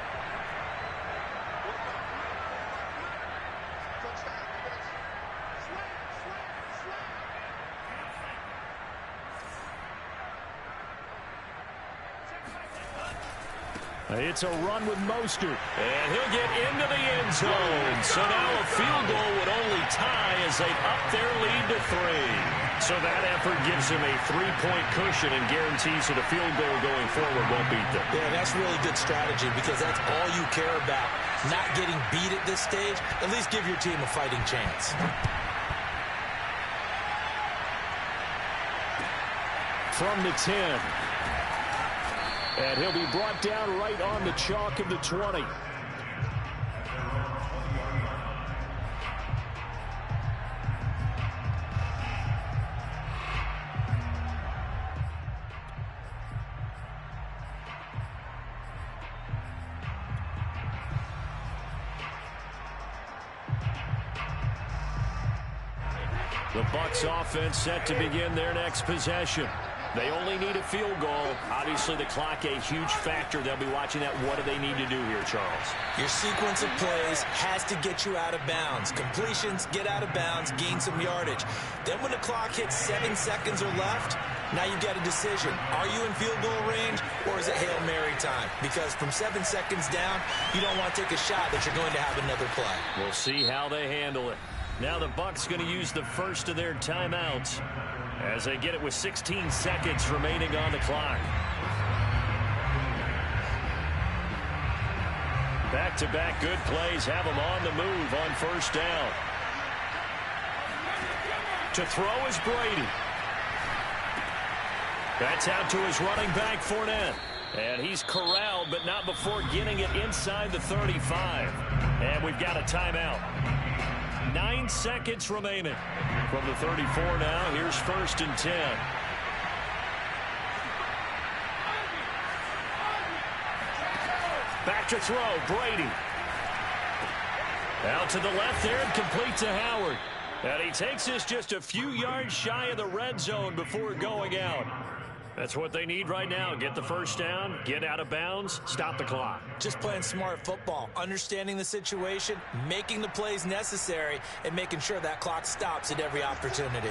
It's a run with Mostert. And he'll get into the end zone. So now a field goal would only tie as they up their lead to 3. So that effort gives him a 3-point cushion and guarantees that a field goal going forward won't beat them. Yeah, that's really good strategy, because that's all you care about. Not getting beat at this stage. At least give your team a fighting chance. From the 10. And he'll be brought down right on the chalk of the 20. The Bucs offense set to begin their next possession. They only need a field goal. Obviously, the clock a huge factor. They'll be watching that. What do they need to do here, Charles? Your sequence of plays has to get you out of bounds. Completions, get out of bounds, gain some yardage. Then when the clock hits 7 seconds or left, now you've got a decision. Are you in field goal range, or is it Hail Mary time? Because from 7 seconds down, you don't want to take a shot that you're going to have another play. We'll see how they handle it. Now the Bucs going to use the first of their timeouts as they get it with 16 seconds remaining on the clock. Back-to-back good plays have them on the move on first down. To throw is Brady. That's out to his running back, Fournette. And he's corralled, but not before getting it inside the 35. And we've got a timeout. 9 seconds remaining. From the 34 now, here's 1st and 10. Back to throw, Brady. Out to the left there and complete to Howard. And he takes this just a few yards shy of the red zone before going out. That's what they need right now. Get the first down, get out of bounds, stop the clock. Just playing smart football, understanding the situation, making the plays necessary, and making sure that clock stops at every opportunity.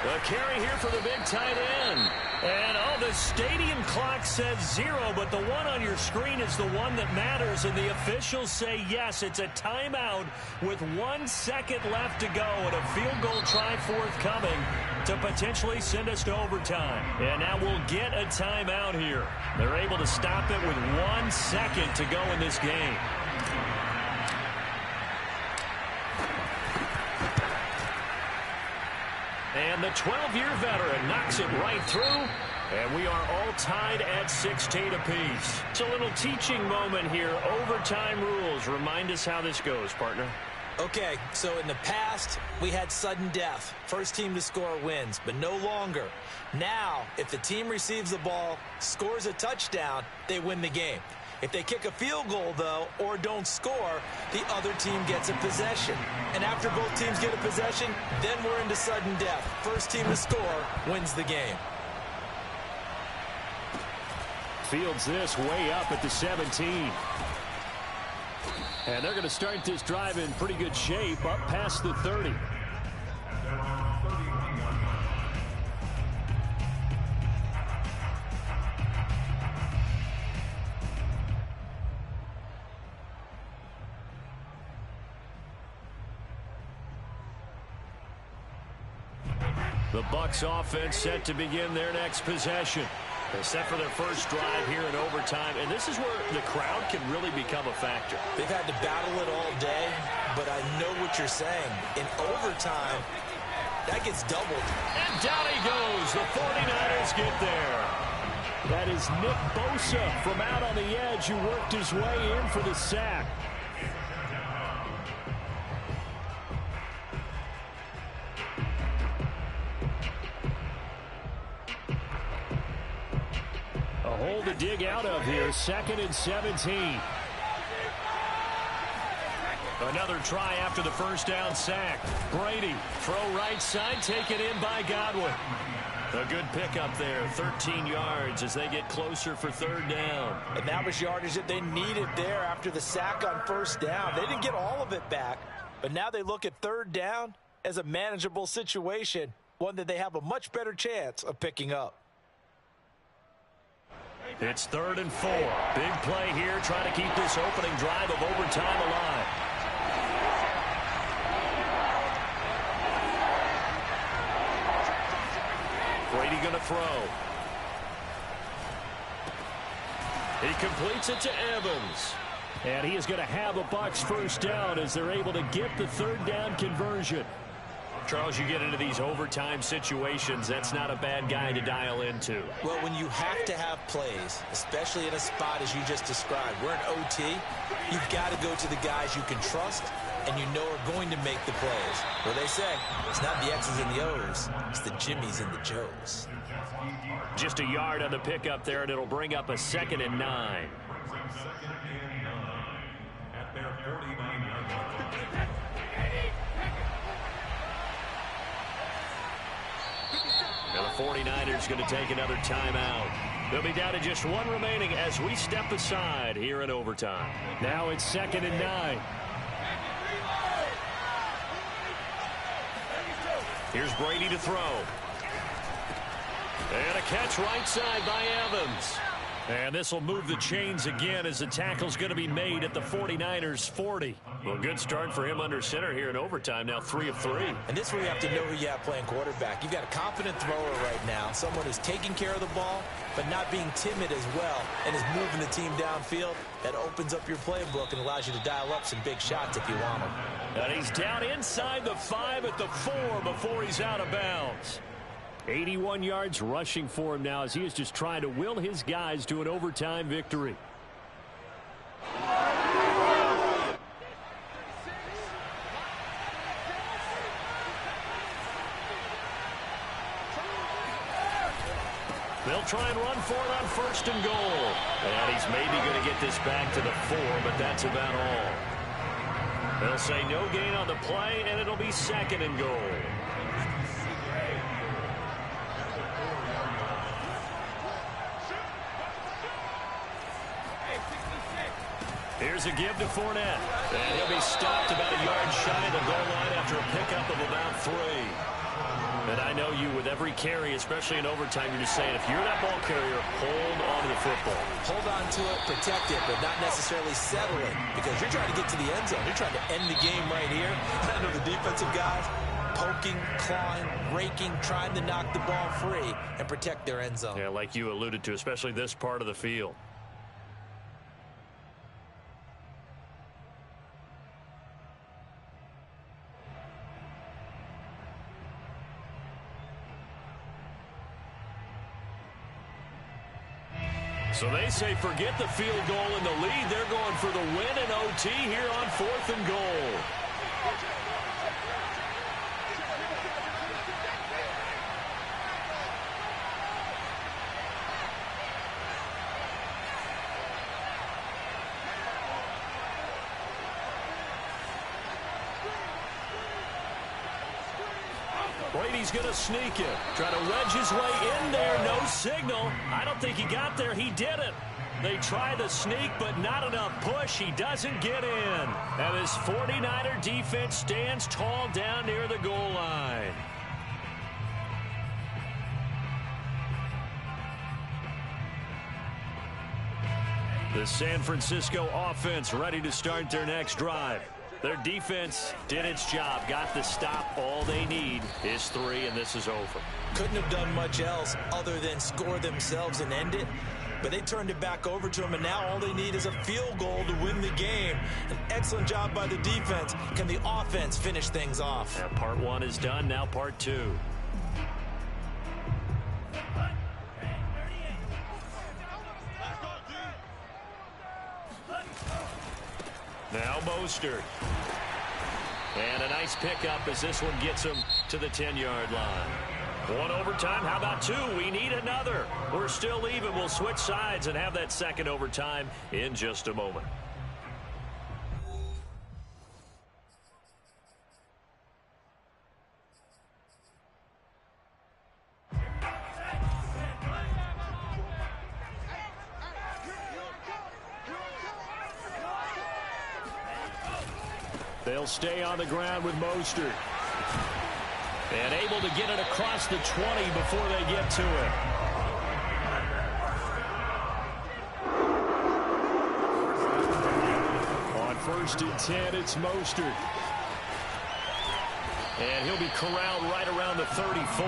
The carry here for the big tight end. And, the stadium clock says 0, but the one on your screen is the one that matters, and the officials say yes, it's a timeout with 1 second left to go and a field goal try forthcoming to potentially send us to overtime. And now we'll get a timeout here. They're able to stop it with 1 second to go in this game. And the 12-year veteran knocks it right through. And we are all tied at 16 apiece. It's a little teaching moment here. Overtime rules. Remind us how this goes, partner. Okay, so in the past, we had sudden death. First team to score wins, but no longer. Now, if the team receives the ball, scores a touchdown, they win the game. If they kick a field goal, though, or don't score, the other team gets a possession. And after both teams get a possession, then we're into sudden death. First team to score wins the game. Fields this way up at the 17. And they're going to start this drive in pretty good shape, up past the 30. The Bucs offense set to begin their next possession. They're set for their first drive here in overtime, and this is where the crowd can really become a factor. They've had to battle it all day, but I know what you're saying. In overtime, that gets doubled. And down he goes. The 49ers get there. That is Nick Bosa from out on the edge who worked his way in for the sack. A hole to dig out of here. 2nd and 17. Another try after the first down sack. Brady, throw right side, taken in by Godwin. A good pickup there, 13 yards as they get closer for 3rd down. And that was yardage that they needed there after the sack on first down. They didn't get all of it back, but now they look at 3rd down as a manageable situation, one that they have a much better chance of picking up. It's 3rd and 4. Big play here, trying to keep this opening drive of overtime alive. Brady going to throw. He completes it to Evans. And he is going to have a Bucs first down as they're able to get the 3rd down conversion. Charles, you get into these overtime situations, that's not a bad guy to dial into. Well, when you have to have plays, especially in a spot as you just described, we're in OT, you've got to go to the guys you can trust and you know are going to make the plays. Well, they say, it's not the X's and the O's, it's the Jimmys and the Joes. Just a yard on the pickup there, and it'll bring up a 2nd and 9. the 49ers going to take another timeout. They'll be down to just one remaining as we step aside here in overtime. Now it's 2nd and 9. Here's Brady to throw. And a catch right side by Evans. And this will move the chains again as the tackle's going to be made at the 49ers 40. Well, good start for him under center here in overtime. Now 3 of 3. And this is where you have to know who you have playing quarterback. You've got a confident thrower right now, someone who's taking care of the ball, but not being timid as well, and is moving the team downfield. That opens up your playbook and allows you to dial up some big shots if you want them. And he's down inside the 5 at the 4 before he's out of bounds. 81 yards rushing for him now as he is just trying to will his guys to an overtime victory. They'll try and run for it on 1st and goal. And he's maybe going to get this back to the 4, but that's about all. They'll say no gain on the play, and it'll be 2nd and goal. Here's a give to Fournette. And he'll be stopped about a yard shy of the goal line after a pickup of about 3. And I know you, with every carry, especially in overtime, you're just saying, if you're that ball carrier, hold on to the football. Hold on to it, protect it, but not necessarily settle it, because you're trying to get to the end zone. You're trying to end the game right here. I know the defensive guys poking, clawing, raking, trying to knock the ball free and protect their end zone. Yeah, like you alluded to, especially this part of the field. So they say forget the field goal in the lead. They're going for the win in OT here on 4th and goal. Brady's going to sneak it. Try to wedge his way in there. No signal. I don't think he got there. He did it. They try the sneak, but not enough push. He doesn't get in. And his 49er defense stands tall down near the goal line. The San Francisco offense ready to start their next drive. Their defense did its job, got the stop. All they need is 3, and this is over. Couldn't have done much else other than score themselves and end it, but they turned it back over to them, and now all they need is a field goal to win the game. An excellent job by the defense. Can the offense finish things off? Yeah, part 1 is done, now part 2. Now Mostert. And a nice pickup as this one gets him to the 10-yard line. 1 overtime. How about 2? We need another. We're still even. We'll switch sides and have that 2nd overtime in just a moment. They'll stay on the ground with Mostert. And able to get it across the 20 before they get to it. On 1st and 10, it's Mostert. And he'll be corralled right around the 34.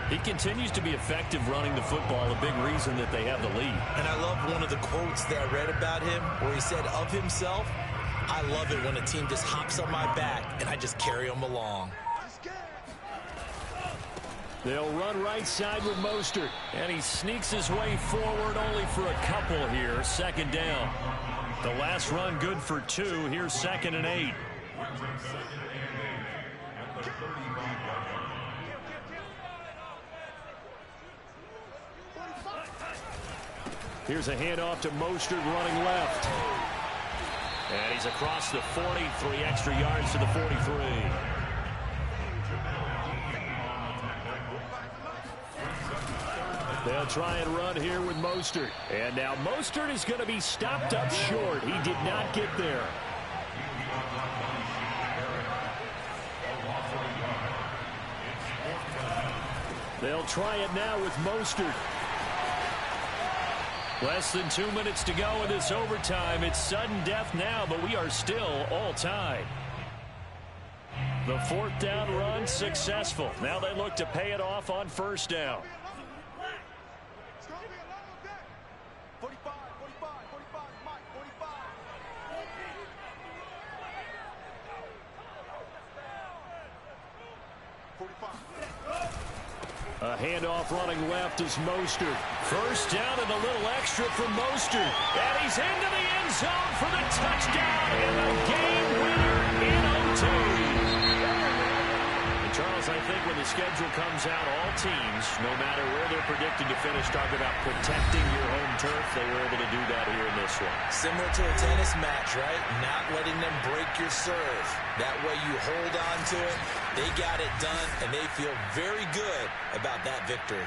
He continues to be effective running the football, a big reason that they have the lead. And I love one of the quotes that I read about him where he said of himself, I love it when a team just hops on my back and I just carry them along. They'll run right side with Mostert. And he sneaks his way forward only for a couple here. 2nd down. The last run good for 2. Here's 2nd and 8. Here's a handoff to Mostert running left. And he's across the 40, 3 extra yards to the 43. They'll try and run here with Mostert. And now Mostert is going to be stopped up short. He did not get there. They'll try it now with Mostert. Less than 2 minutes to go in this overtime. It's sudden death now, but we are still all tied. The fourth down run successful. Now they look to pay it off on first down. It's going to be a long day. 45, 45, 45, Mike, 45. A handoff running left is Mostert. First down and a little extra for Mostert. And he's into the end zone for the touchdown and the game winner in OT. And Charles, I think when the schedule comes out, all teams, no matter where they're predicted to finish, talk about protecting your home turf. They were able to do that here in this one. Similar to a tennis match, right? Not letting them break your serve. That way you hold on to it. They got it done, and they feel very good about that victory.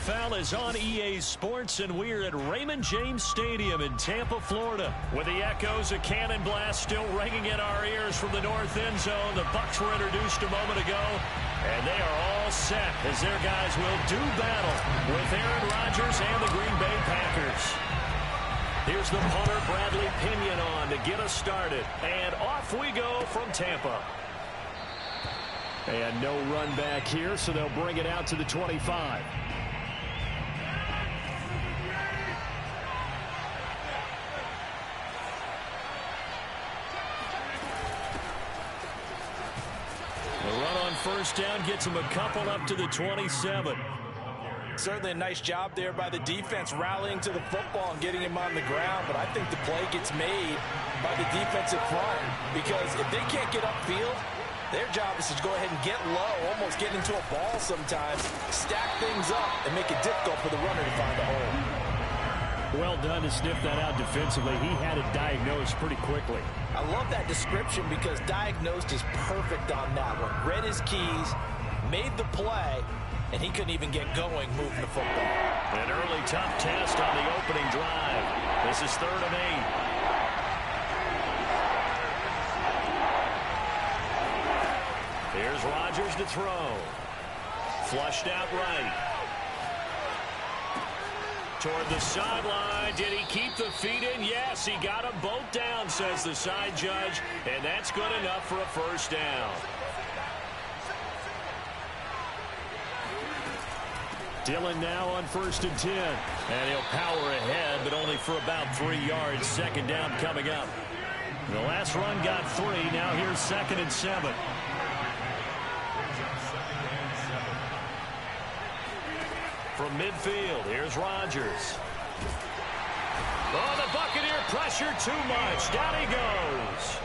NFL is on EA Sports, and we're at Raymond James Stadium in Tampa, Florida. With the echoes of cannon blast still ringing in our ears from the north end zone, the Bucs were introduced a moment ago, and they are all set as their guys will do battle with Aaron Rodgers and the Green Bay Packers. Here's the punter, Bradley Pinion, on to get us started, and off we go from Tampa. And no run back here, so they'll bring it out to the 25. The run on first down gets him a couple up to the 27. Certainly a nice job there by the defense rallying to the football and getting him on the ground, but I think the play gets made by the defensive front, because if they can't get upfield, their job is to go ahead and get low, almost get into a ball sometimes, stack things up, and make it difficult for the runner to find a hole. Well done to sniff that out defensively. He had it diagnosed pretty quickly. I love that description because diagnosed is perfect on that one. Read his keys, made the play, and he couldn't even get going moving the football. An early tough test on the opening drive. This is 3rd and 8. Here's Rodgers to throw. Flushed out right. Toward the sideline. Did he keep the feet in? Yes, he got them both down, says the side judge. And that's good enough for a first down. Dillon now on 1st and 10. And he'll power ahead, but only for about 3 yards. 2nd down coming up. The last run got 3. Now here's 2nd and 7. From midfield, here's Rodgers. Oh, the Buccaneer pressure too much. Down he goes.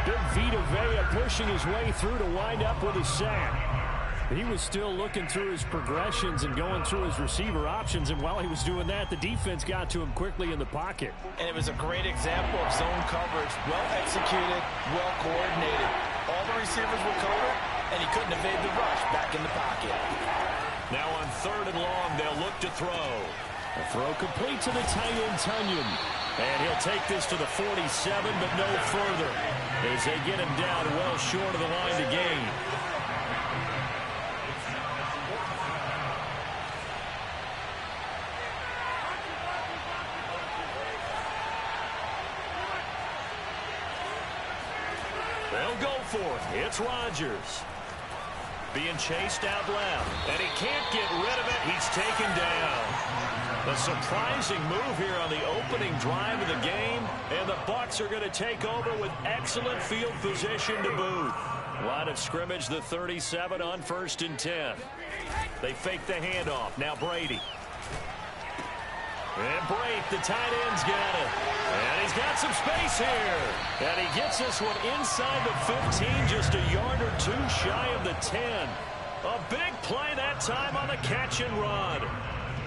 Big Vita Vea pushing his way through to wind up with a sack. He was still looking through his progressions and going through his receiver options, and while he was doing that, the defense got to him quickly in the pocket. And it was a great example of zone coverage. Well executed, well coordinated. All the receivers were covered, and he couldn't evade the rush back in the pocket. Now on 3rd and long, they'll look to throw. A throw complete to the tight end, Tunyon. And he'll take this to the 47, but no further, as they get him down well short of the line to gain. They'll go for it. It's Rodgers. Being chased out left, and he can't get rid of it. He's taken down. A surprising move here on the opening drive of the game, and the Bucs are going to take over with excellent field position to boot. Line of scrimmage, the 37 on 1st and 10. They fake the handoff. Now Brady. And Brate, the tight end's got it. And he's got some space here. And he gets this one inside the 15, just a yard or 2 shy of the 10. A big play that time on the catch and run.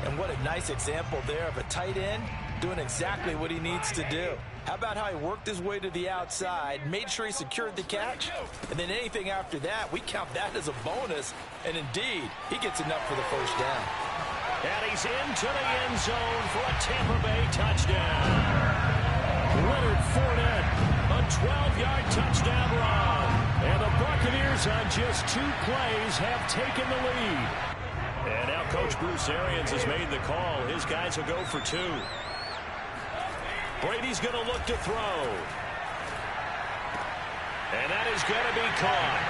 And what a nice example there of a tight end doing exactly what he needs to do. How about how he worked his way to the outside, made sure he secured the catch, and then anything after that, we count that as a bonus. And indeed, he gets enough for the first down. And he's into the end zone for a Tampa Bay touchdown. Leonard Fournette, a 12-yard touchdown run. And the Buccaneers on just 2 plays have taken the lead. And now Coach Bruce Arians has made the call. His guys will go for 2. Brady's going to look to throw. And that is going to be caught.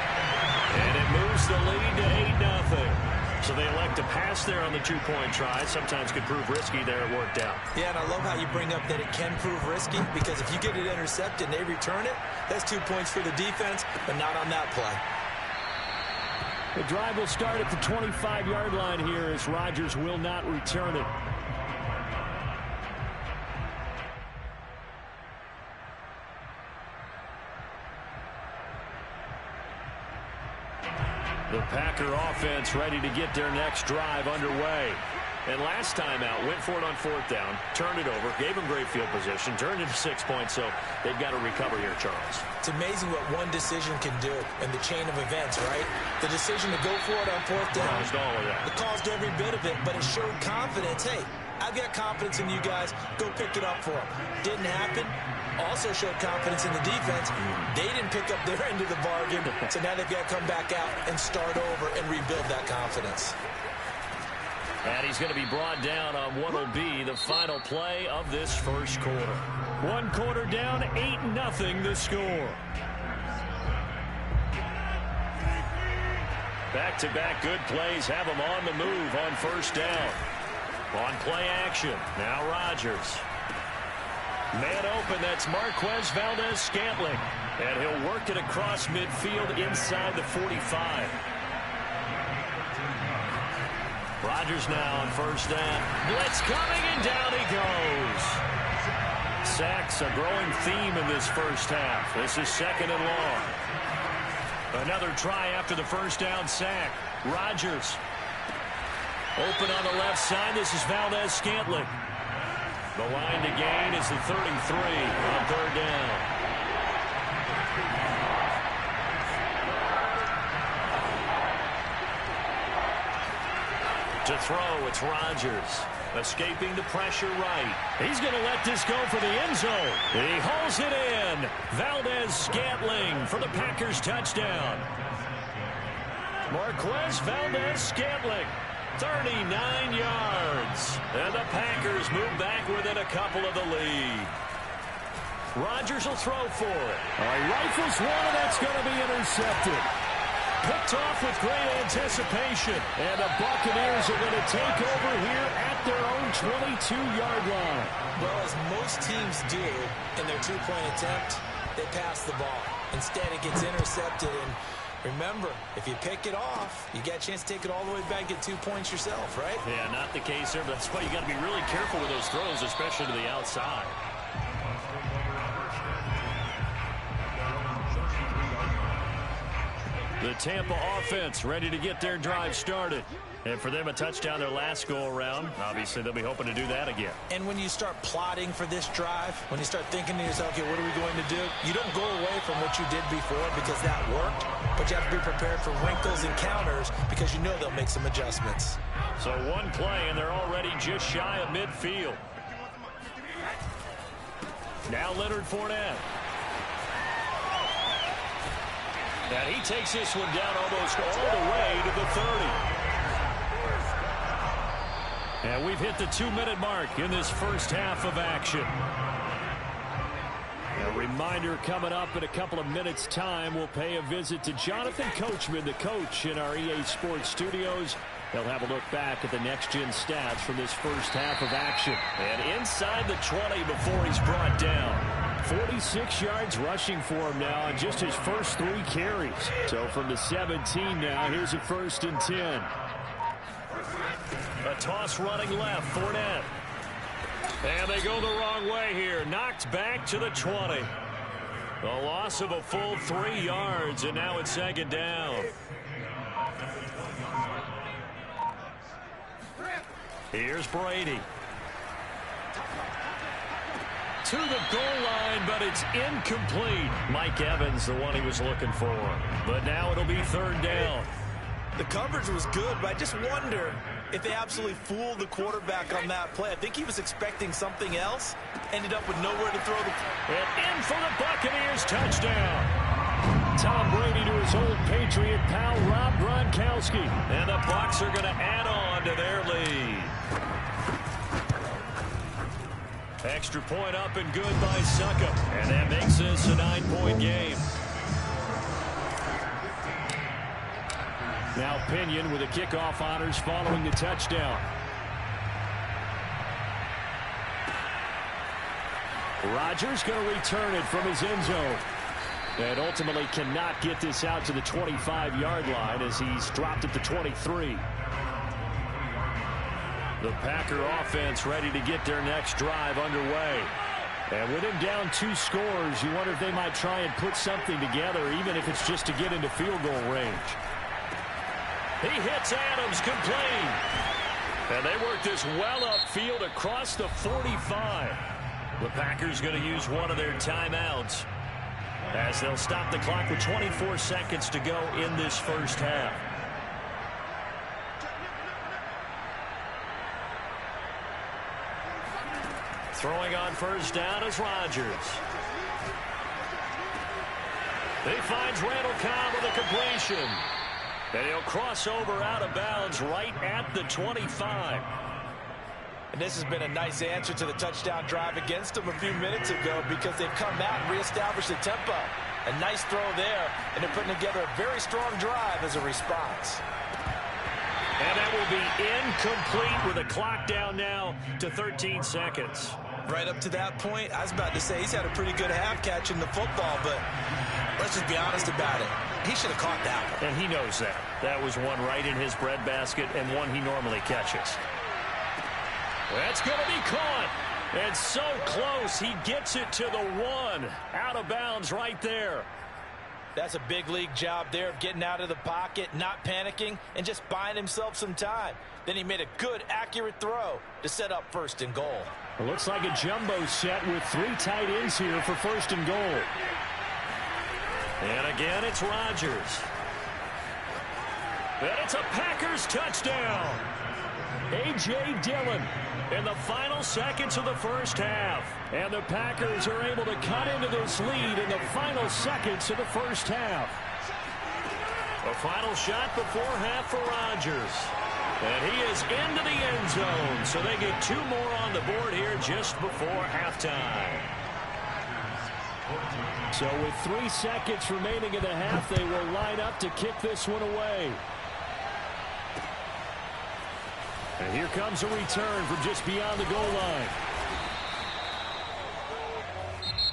And it moves the lead to 8-0. So they elect to pass there on the 2-point try. Sometimes could prove risky. There it worked out. Yeah, and I love how you bring up that it can prove risky, because if you get it intercepted and they return it, that's 2 points for the defense, but not on that play. The drive will start at the 25-yard line here as Rodgers will not return it. The Packer offense ready to get their next drive underway. And last time out, went for it on 4th down, turned it over, gave him great field position, turned it to 6 points, so they've got to recover here, Charles. It's amazing what one decision can do in the chain of events, right? The decision to go for it on 4th down. Caused all of that. It caused every bit of it, but it showed confidence. Hey, I've got confidence in you guys. Go pick it up for them. Didn't happen. Also showed confidence in the defense. They didn't pick up their end of the bargain, so now they've got to come back out and start over and rebuild that confidence. And he's going to be brought down on what will be the final play of this first quarter. 1 quarter down, 8-0 the score. Back-to-back good plays have him on the move on 1st down. On play action, now Rodgers. Man open, that's Marquez Valdez-Scantling. And he'll work it across midfield inside the 45. Rodgers now on 1st down. Blitz coming, and down he goes. Sacks, a growing theme in this first half. This is 2nd and long. Another try after the 1st down sack. Rodgers. Open on the left side. This is Valdez-Scantling. The line to gain is the 33 on 3rd down. To throw, it's Rodgers. Escaping the pressure right. He's going to let this go for the end zone. He hauls it in. Valdez-Scantling for the Packers touchdown. Marquez Valdez-Scantling, 39 yards. And the Packers move back within a couple of the lead. Rodgers will throw for it. He rifles one, and that's going to be intercepted. Picked off with great anticipation. And the Buccaneers are going to take over here at their own 22-yard line. Well, as most teams do in their two-point attempt, they pass the ball. Instead, it gets intercepted. And remember, if you pick it off, you got a chance to take it all the way back, get 2 points yourself, right? Yeah, not the case there, but that's why you got to be really careful with those throws, especially to the outside. The Tampa offense ready to get their drive started. And for them, a touchdown their last go-around. Obviously, they'll be hoping to do that again. And when you start plotting for this drive, when you start thinking to yourself, okay, what are we going to do? You don't go away from what you did before because that worked, but you have to be prepared for wrinkles and counters because you know they'll make some adjustments. So one play, and they're already just shy of midfield. Now Leonard Fournette. And he takes this one down almost all the way to the 30. And we've hit the 2-minute mark in this first half of action. A reminder coming up in a couple of minutes' time, we'll pay a visit to Jonathan Coachman, the coach in our EA Sports studios. They'll have a look back at the next-gen stats from this first half of action. And inside the 20 before he's brought down. 46 yards rushing for him now on just his first 3 carries. So from the 17 now, here's a 1st and 10. A toss running left, Fournette. And they go the wrong way here. Knocked back to the 20. The loss of a full 3 yards, and now it's 2nd down. Here's Brady. To the goal line, but it's incomplete. Mike Evans, the one he was looking for. But now it'll be 3rd down. The coverage was good, but I just wonder if they absolutely fooled the quarterback on that play. I think he was expecting something else. Ended up with nowhere to throw the... And in for the Buccaneers touchdown. Tom Brady to his old Patriot pal, Rob Gronkowski. And the Bucs are going to add on to their lead. Extra point up and good by Suckup. And that makes this a 9-point game. Now Pinion with the kickoff honors following the touchdown. Rodgers going to return it from his end zone. And ultimately cannot get this out to the 25-yard line as he's dropped at the 23. The Packer offense ready to get their next drive underway. And with him down 2 scores, you wonder if they might try and put something together, even if it's just to get into field goal range. He hits Adams, complete. And they work this well upfield across the 45. The Packers going to use one of their timeouts as they'll stop the clock with 24 seconds to go in this first half. Throwing on first down is Rodgers. He finds Randall Cobb with a completion. And he'll cross over out of bounds right at the 25. And this has been a nice answer to the touchdown drive against them a few minutes ago because they've come out and reestablished the tempo. A nice throw there, and they're putting together a very strong drive as a response. And that will be incomplete with a clock down now to 13 seconds. Right up to that point, I was about to say he's had a pretty good half catching the football, but let's just be honest about it. He should have caught that one. And he knows that. That was one right in his breadbasket and one he normally catches. That's going to be caught. And so close, he gets it to the 1. Out of bounds right there. That's a big league job there of getting out of the pocket, not panicking, and just buying himself some time. Then he made a good, accurate throw to set up first and goal. It looks like a jumbo set with 3 tight ends here for first and goal. And again, it's Rodgers. And it's a Packers touchdown. A.J. Dillon in the final seconds of the first half. And the Packers are able to cut into this lead in the final seconds of the first half. A final shot before half for Rodgers. And he is into the end zone. So they get 2 more on the board here just before halftime. So with 3 seconds remaining in the half, they will line up to kick this one away. And here comes a return from just beyond the goal line.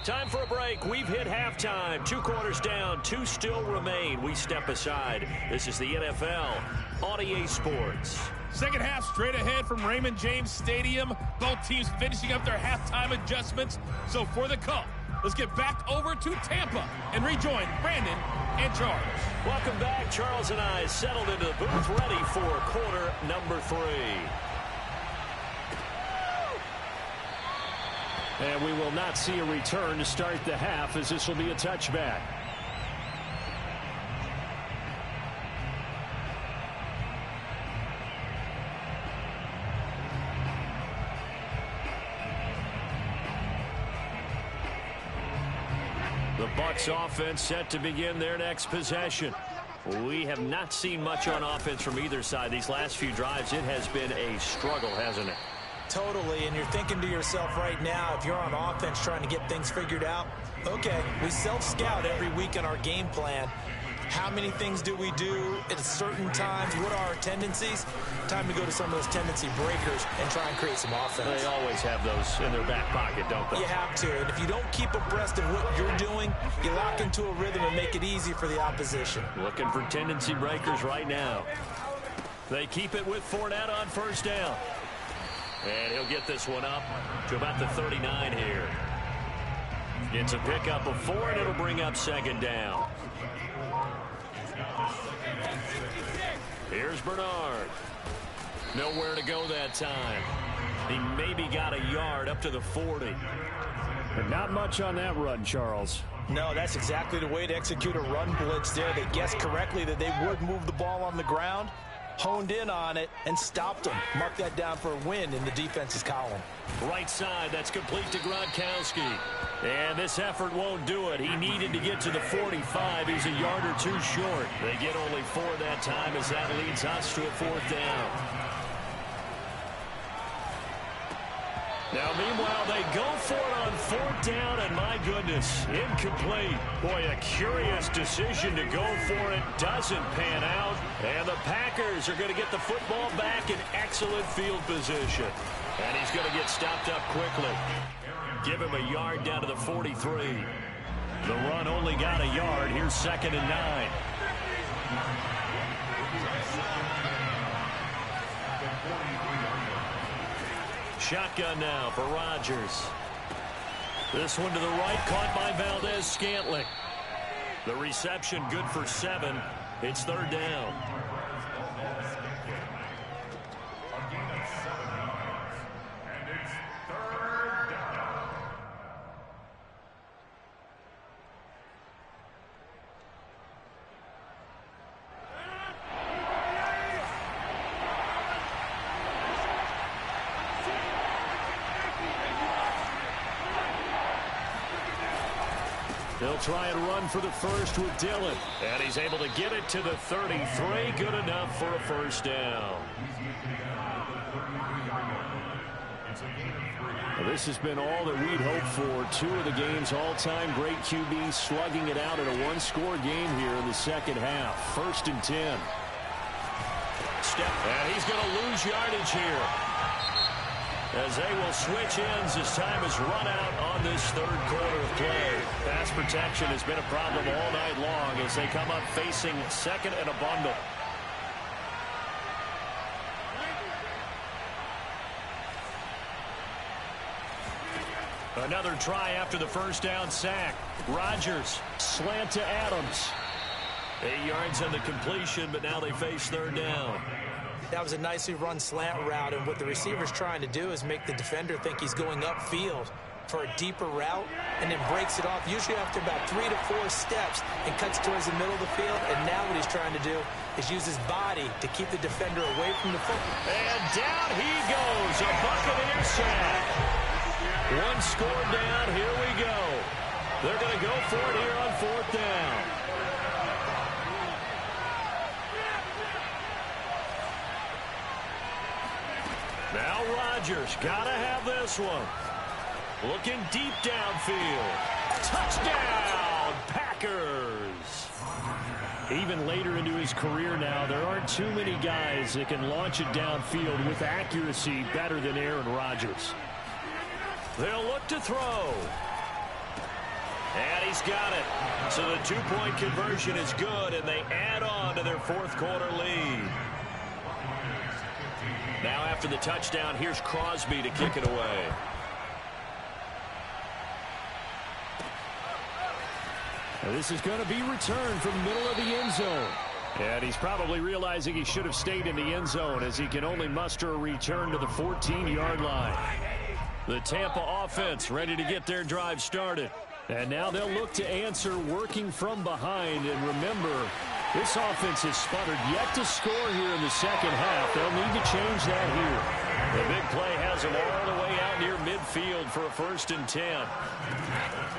Time for a break. We've hit halftime. 2 quarters down. 2 still remain. We step aside. This is the NFL on EA Sports. Second half straight ahead from Raymond James Stadium. Both teams finishing up their halftime adjustments. So for the call, let's get back over to Tampa and rejoin Brandon and Charles. Welcome back. Charles and I settled into the booth ready for quarter number 3. And we will not see a return to start the half as this will be a touchback. The Bucs offense set to begin their next possession. We have not seen much on offense from either side. These last few drives, it has been a struggle, hasn't it? Totally, and you're thinking to yourself right now, if you're on offense trying to get things figured out, okay, we self-scout every week in our game plan. How many things do we do at certain times? What are our tendencies? Time to go to some of those tendency breakers and try and create some offense. They always have those in their back pocket, don't they? You have to, and if you don't keep abreast of what you're doing, you lock into a rhythm and make it easy for the opposition. Looking for tendency breakers right now. They keep it with Fournette on first down. And he'll get this one up to about the 39 here. It's a pickup of 4, and it'll bring up second down. Here's Bernard. Nowhere to go that time. He maybe got a yard up to the 40. But not much on that run, Charles. No, that's exactly the way to execute a run blitz there. They guessed correctly that they would move the ball on the ground, honed in on it, and stopped them. Mark that down for a win in the defense's column. Right side, that's complete to Gronkowski. And this effort won't do it. He needed to get to the 45. He's a yard or 2 short. They get only 4 that time as that leads us to a 4th down. Now, meanwhile, they go for it on 4th down, and my goodness, incomplete. Boy, a curious decision to go for it. Doesn't pan out, and the Packers are going to get the football back in excellent field position. And he's going to get stopped up quickly. Give him a yard down to the 43. The run only got a yard. Here's 2nd and 9. Shotgun now for Rodgers. This one to the right, caught by Valdez-Scantling. The reception good for 7. It's 3rd down. 7 yards. And it's 3rd down. They'll try and run for the first with Dillon. And he's able to get it to the 33. Good enough for a first down. Well, this has been all that we'd hoped for. 2 of the game's all-time great QBs slugging it out in a one-score game here in the second half. 1st and 10. And he's going to lose yardage here, as they will switch ends as time is run out on this 3rd quarter of play. Pass protection has been a problem all night long as they come up facing 2nd and a bundle. Another try after the first down sack. Rodgers, slant to Adams. 8 yards on the completion, but now they face 3rd down. That was a nicely run slant route, and what the receiver's trying to do is make the defender think he's going upfield for a deeper route, and then breaks it off, usually after about 3 to 4 steps, and cuts towards the middle of the field. And now what he's trying to do is use his body to keep the defender away from the football. And down he goes, a Buccaneer sack. 1 score down, here we go. They're going to go for it here on 4th down. Now Rodgers, gotta have this one. Looking deep downfield. Touchdown, Packers. Even later into his career now, there aren't too many guys that can launch it downfield with accuracy better than Aaron Rodgers. They'll look to throw. And he's got it. So the 2-point conversion is good, and they add on to their 4th quarter lead. Now after the touchdown, here's Crosby to kick it away. Now this is going to be returned from the middle of the end zone. And he's probably realizing he should have stayed in the end zone, as he can only muster a return to the 14-yard line. The Tampa offense ready to get their drive started. And now they'll look to answer working from behind. And remember, this offense has sputtered yet to score here in the second half. They'll need to change that here. The big play has them all the way out near midfield for a 1st and 10.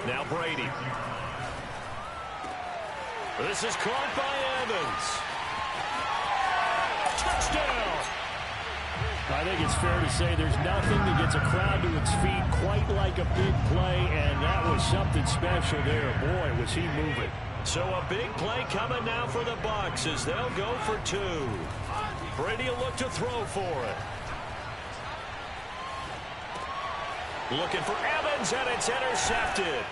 Now Brady. This is caught by Evans. Touchdown! I think it's fair to say there's nothing that gets a crowd to its feet quite like a big play, and that was something special there. Boy, was he moving. So a big play coming now for the Bucs as they'll go for 2. Brady will look to throw for it. Looking for Evans, and it's intercepted.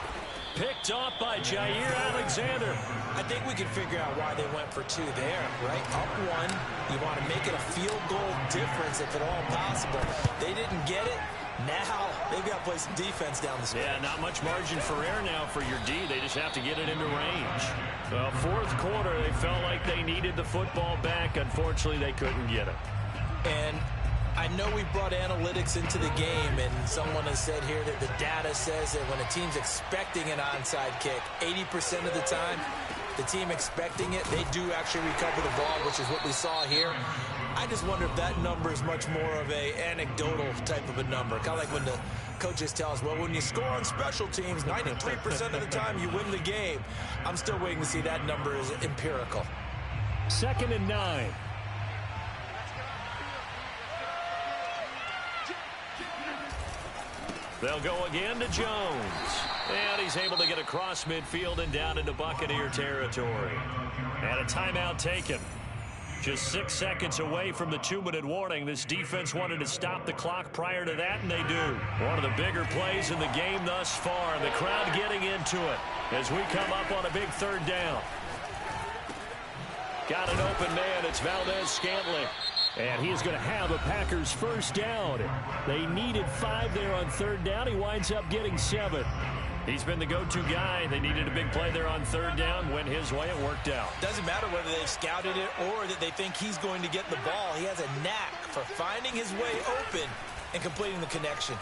Picked off by Jair Alexander. I think we can figure out why they went for 2 there, right? Up 1, you want to make it a field goal difference if at all possible. They didn't get it. Now they've got to play some defense down the stretch. Yeah, not much margin for error now for your D. They just have to get it into range. Well, 4th quarter, they felt like they needed the football back. Unfortunately, they couldn't get it. And I know we brought analytics into the game, and someone has said here that the data says that when a team's expecting an onside kick, 80% of the time, the team expecting it, they do actually recover the ball, which is what we saw here. I just wonder if that number is much more of a anecdotal type of a number. Kind of like when the coaches tell us, well, when you score on special teams, 93% of the time you win the game. I'm still waiting to see that number is empirical. 2nd and 9. They'll go again to Jones. And he's able to get across midfield and down into Buccaneer territory. And a timeout taken. Just 6 seconds away from the 2-minute warning. This defense wanted to stop the clock prior to that, and they do. One of the bigger plays in the game thus far. And the crowd getting into it as we come up on a big 3rd down. Got an open man. It's Valdez-Scantling. And he is going to have a Packers 1st down. They needed 5 there on 3rd down. He winds up getting 7. He's been the go-to guy. They needed a big play there on third down. Went his way. It worked out. Doesn't matter whether they've scouted it or that they think he's going to get the ball. He has a knack for finding his way open and completing the connection.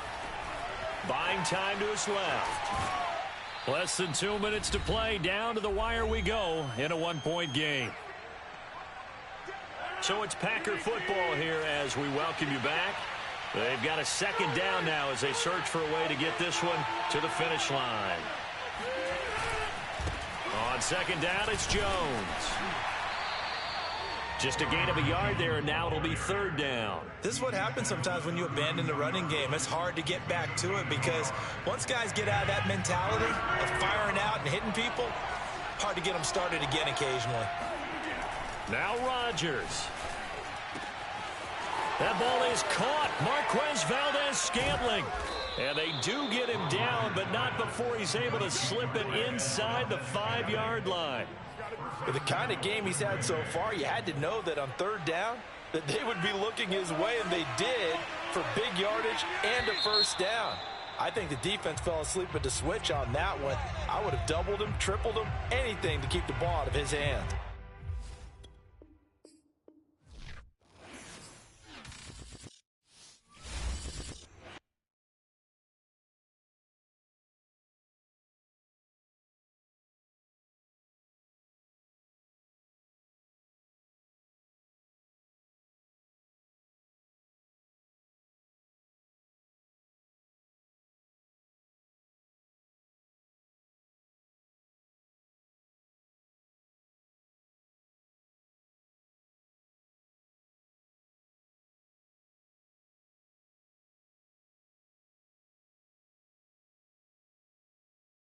Buying time to his left. Less than 2 minutes to play. Down to the wire we go in a one-point game. So it's Packer football here as we welcome you back. They've got a second down now as they search for a way to get this one to the finish line. On second down, it's Jones. Just a gain of a yard there, and now it'll be third down. This is what happens sometimes when you abandon the running game. It's hard to get back to it because once guys get out of that mentality of firing out and hitting people, hard to get them started again occasionally. Now Rodgers. That ball is caught. Marquez Valdez-Scantling. And they do get him down, but not before he's able to slip it inside the 5-yard line. With the kind of game he's had so far, you had to know that on third down that they would be looking his way, and they did for big yardage and a first down. I think the defense fell asleep at the switch on that one. I would have doubled him, tripled him, anything to keep the ball out of his hand.